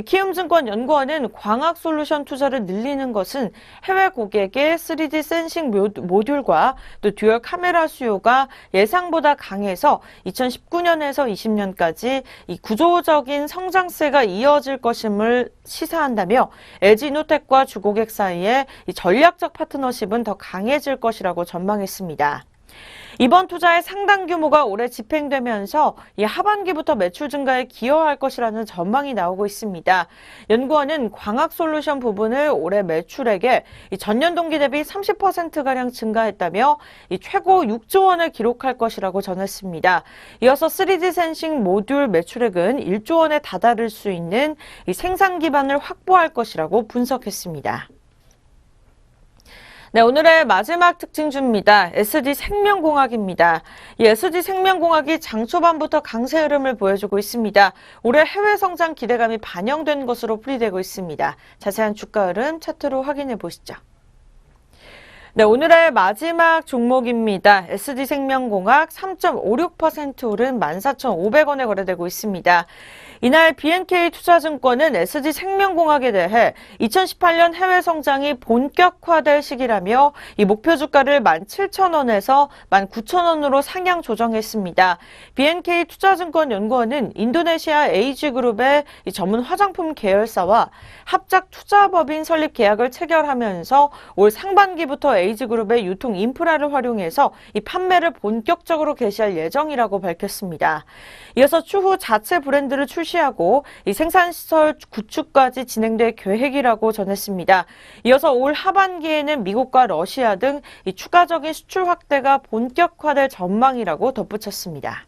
키움증권 연구원은 광학솔루션 투자를 늘리는 것은 해외 고객의 3D 센싱 모듈과 또 듀얼 카메라 수요가 예상보다 강해서 2019년에서 20년까지 이 구조적인 성장세가 이어질 것임을 시사한다며 LG이노텍과 주고객 사이에 이 전략적 파트너십은 더 강해질 것이라고 전망했습니다. 이번 투자의 상당 규모가 올해 집행되면서 이 하반기부터 매출 증가에 기여할 것이라는 전망이 나오고 있습니다. 연구원은 광학솔루션 부분을 올해 매출액에 전년 동기 대비 30%가량 증가했다며 최고 6조 원을 기록할 것이라고 전했습니다. 이어서 3D 센싱 모듈 매출액은 1조 원에 다다를 수 있는 생산 기반을 확보할 것이라고 분석했습니다. 네, 오늘의 마지막 특징주입니다. SD생명공학입니다. 이 SD생명공학이 장 초반부터 강세 흐름을 보여주고 있습니다. 올해 해외 성장 기대감이 반영된 것으로 풀이되고 있습니다. 자세한 주가 흐름 차트로 확인해 보시죠. 네, 오늘의 마지막 종목입니다. SD생명공학 3.56% 오른 14,500원에 거래되고 있습니다. 이날 BNK 투자증권은 SD생명공학에 대해 2018년 해외 성장이 본격화될 시기라며 이 목표 주가를 17,000원에서 19,000원으로 상향 조정했습니다. BNK 투자증권 연구원은 인도네시아 에이지그룹의 전문 화장품 계열사와 합작 투자법인 설립 계약을 체결하면서 올 상반기부터 에이지그룹의 유통 인프라를 활용해서 이 판매를 본격적으로 개시할 예정이라고 밝혔습니다. 이어서 추후 자체 브랜드를 출시하고 이 생산시설 구축까지 진행될 계획이라고 전했습니다. 이어서 올 하반기에는 미국과 러시아 등 이 추가적인 수출 확대가 본격화될 전망이라고 덧붙였습니다.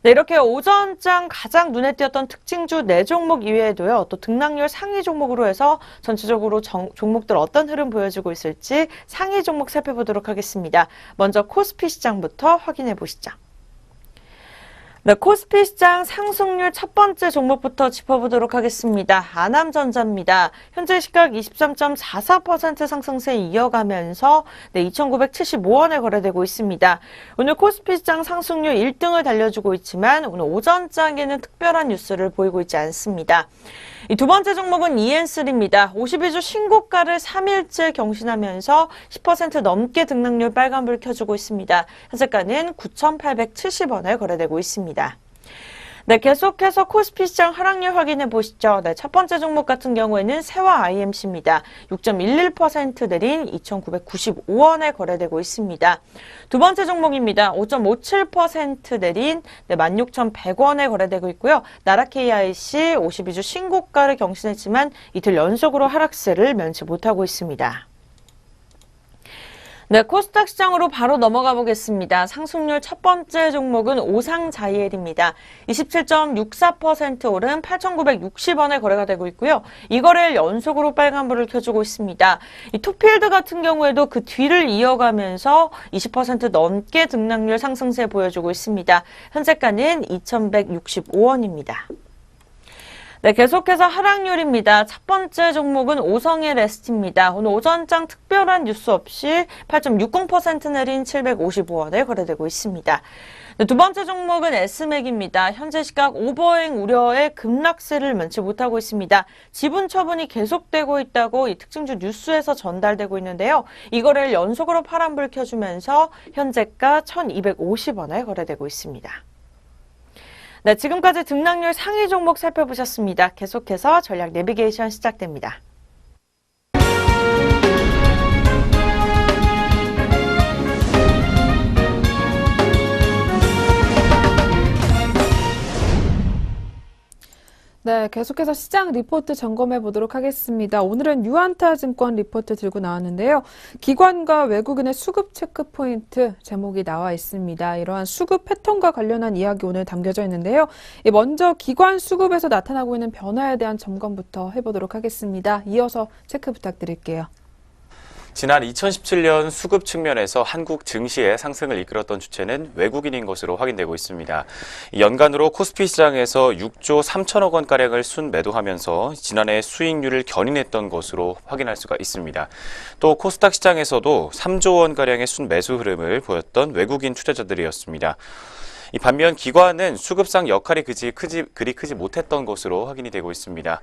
네, 이렇게 오전장 가장 눈에 띄었던 특징주 4종목 이외에도요, 또 등락률 상위 종목으로 해서 전체적으로 종목들 어떤 흐름 보여주고 있을지 상위 종목 살펴보도록 하겠습니다. 먼저 코스피 시장부터 확인해 보시죠. 네, 코스피 시장 상승률 첫 번째 종목부터 짚어보도록 하겠습니다. 아남전자입니다. 현재 시각 23.44% 상승세 이어가면서 2,975원에 거래되고 있습니다. 오늘 코스피 시장 상승률 1등을 달려주고 있지만 오늘 오전장에는 특별한 뉴스를 보이고 있지 않습니다. 이 두 번째 종목은 EN3입니다. 52주 신고가를 3일째 경신하면서 10% 넘게 등락률 빨간불 켜주고 있습니다. 현재가는 9,870원에 거래되고 있습니다. 네, 계속해서 코스피 시장 하락률 확인해 보시죠. 네, 첫 번째 종목 같은 경우에는 세화 IMC입니다. 6.11% 내린 2,995원에 거래되고 있습니다. 두 번째 종목입니다. 5.57% 내린 16,100원에 거래되고 있고요. 나라 KIC 52주 신고가를 경신했지만 이틀 연속으로 하락세를 면치 못하고 있습니다. 네, 코스닥 시장으로 바로 넘어가 보겠습니다. 상승률 첫 번째 종목은 오상자이엘입니다. 27.64% 오른 8,960원에 거래가 되고 있고요. 이 거래일 연속으로 빨간불을 켜주고 있습니다. 이 투필드 같은 경우에도 그 뒤를 이어가면서 20% 넘게 등락률 상승세 보여주고 있습니다. 현재가는 2,165원입니다. 네, 계속해서 하락률입니다. 첫 번째 종목은 오성일 ST입니다. 오늘 오전장 특별한 뉴스 없이 8.60% 내린 755원에 거래되고 있습니다. 네, 두 번째 종목은 S맥입니다. 현재 시각 오버행 우려의 급락세를 면치 못하고 있습니다. 지분 처분이 계속되고 있다고 이 특징주 뉴스에서 전달되고 있는데요. 이거를 연속으로 파란불 켜주면서 현재가 1,250원에 거래되고 있습니다. 네, 지금까지 등락률 상위 종목 살펴보셨습니다. 계속해서 전략 내비게이션 시작됩니다. 네, 계속해서 시장 리포트 점검해 보도록 하겠습니다. 오늘은 유안타증권 리포트 들고 나왔는데요. 기관과 외국인의 수급 체크 포인트 제목이 나와 있습니다. 이러한 수급 패턴과 관련한 이야기 오늘 담겨져 있는데요. 먼저 기관 수급에서 나타나고 있는 변화에 대한 점검부터 해보도록 하겠습니다. 이어서 체크 부탁드릴게요. 지난 2017년 수급 측면에서 한국 증시의 상승을 이끌었던 주체는 외국인인 것으로 확인되고 있습니다. 연간으로 코스피 시장에서 6조 3천억 원가량을 순매도하면서 지난해 수익률을 견인했던 것으로 확인할 수가 있습니다. 또 코스닥 시장에서도 3조 원가량의 순매수 흐름을 보였던 외국인 투자자들이었습니다. 반면 기관은 수급상 역할이 그리 크지 못했던 것으로 확인이 되고 있습니다.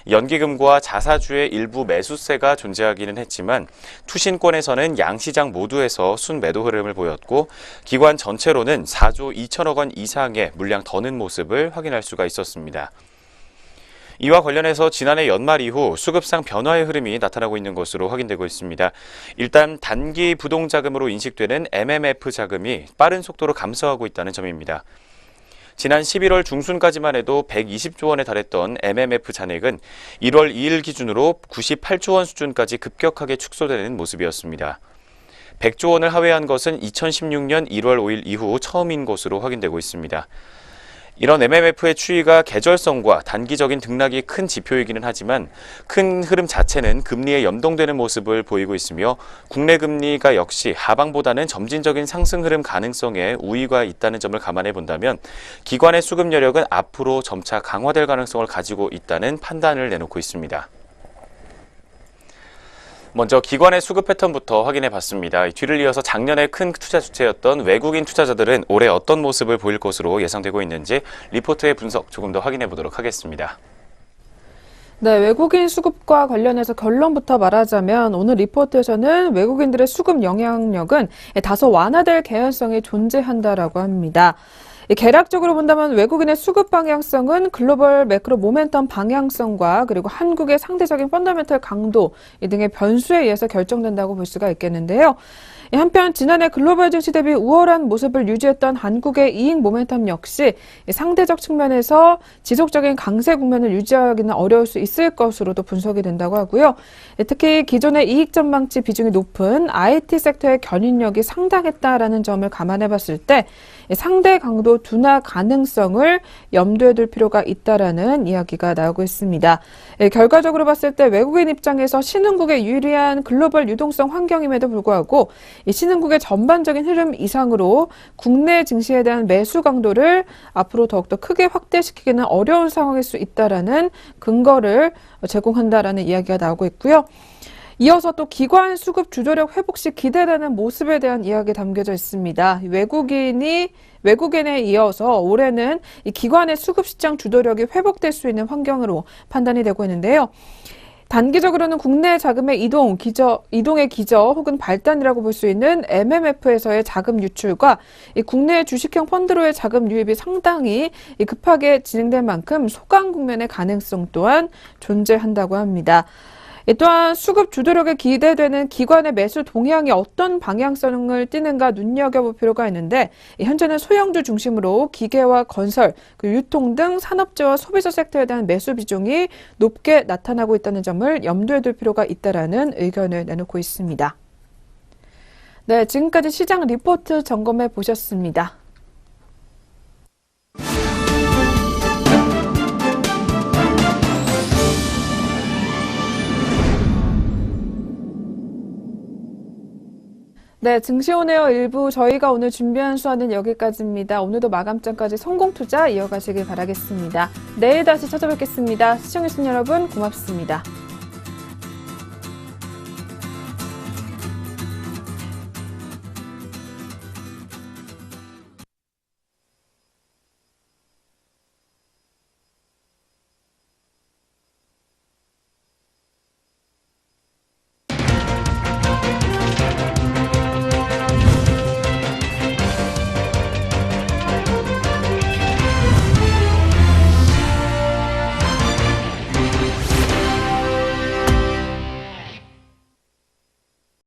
연기금과 자사주의 일부 매수세가 존재하기는 했지만 투신권에서는 양시장 모두에서 순매도 흐름을 보였고 기관 전체로는 4조 2천억 원 이상의 물량 더 는 모습을 확인할 수가 있었습니다. 이와 관련해서 지난해 연말 이후 수급상 변화의 흐름이 나타나고 있는 것으로 확인되고 있습니다. 일단 단기 부동자금으로 인식되는 MMF 자금이 빠른 속도로 감소하고 있다는 점입니다. 지난 11월 중순까지만 해도 120조 원에 달했던 MMF 잔액은 1월 2일 기준으로 98조 원 수준까지 급격하게 축소되는 모습이었습니다. 100조 원을 하회한 것은 2016년 1월 5일 이후 처음인 것으로 확인되고 있습니다. 이런 MMF의 추이가 계절성과 단기적인 등락이 큰 지표이기는 하지만 큰 흐름 자체는 금리에 연동되는 모습을 보이고 있으며 국내 금리가 역시 하방보다는 점진적인 상승 흐름 가능성에 우위가 있다는 점을 감안해 본다면 기관의 수급 여력은 앞으로 점차 강화될 가능성을 가지고 있다는 판단을 내놓고 있습니다. 먼저 기관의 수급 패턴부터 확인해 봤습니다. 뒤를 이어서 작년에 큰 투자 주체였던 외국인 투자자들은 올해 어떤 모습을 보일 것으로 예상되고 있는지 리포트의 분석 조금 더 확인해 보도록 하겠습니다. 네, 외국인 수급과 관련해서 결론부터 말하자면 오늘 리포트에서는 외국인들의 수급 영향력은 다소 완화될 개연성이 존재한다라고 합니다. 개략적으로 본다면 외국인의 수급 방향성은 글로벌 매크로 모멘텀 방향성과 그리고 한국의 상대적인 펀더멘털 강도 등의 변수에 의해서 결정된다고 볼 수가 있겠는데요. 한편 지난해 글로벌 증시 대비 우월한 모습을 유지했던 한국의 이익 모멘텀 역시 상대적 측면에서 지속적인 강세 국면을 유지하기는 어려울 수 있을 것으로도 분석이 된다고 하고요. 특히 기존의 이익 전망치 비중이 높은 IT 섹터의 견인력이 상당했다라는 점을 감안해 봤을 때 상대 강도 둔화 가능성을 염두에 둘 필요가 있다라는 이야기가 나오고 있습니다. 결과적으로 봤을 때 외국인 입장에서 신흥국에 유리한 글로벌 유동성 환경임에도 불구하고 이 신흥국의 전반적인 흐름 이상으로 국내 증시에 대한 매수 강도를 앞으로 더욱더 크게 확대시키기는 어려운 상황일 수 있다라는 근거를 제공한다라는 이야기가 나오고 있고요. 이어서 또 기관 수급 주도력 회복 시 기대되는 모습에 대한 이야기 담겨져 있습니다. 외국인에 이어서 올해는 이 기관의 수급 시장 주도력이 회복될 수 있는 환경으로 판단이 되고 있는데요. 단기적으로는 국내 자금의 이동의 기저 혹은 발단이라고 볼 수 있는 MMF에서의 자금 유출과 이 국내 주식형 펀드로의 자금 유입이 상당히 급하게 진행된 만큼 소강 국면의 가능성 또한 존재한다고 합니다. 또한 수급 주도력에 기대되는 기관의 매수 동향이 어떤 방향성을 띠는가 눈여겨볼 필요가 있는데 현재는 소형주 중심으로 기계와 건설, 유통 등 산업재와 소비자 섹터에 대한 매수 비중이 높게 나타나고 있다는 점을 염두에 둘 필요가 있다라는 의견을 내놓고 있습니다. 네, 지금까지 시장 리포트 점검해 보셨습니다. 네, 증시오네어 일부 저희가 오늘 준비한 수화는 여기까지입니다. 오늘도 마감장까지 성공 투자 이어가시길 바라겠습니다. 내일 다시 찾아뵙겠습니다. 시청해주신 여러분 고맙습니다.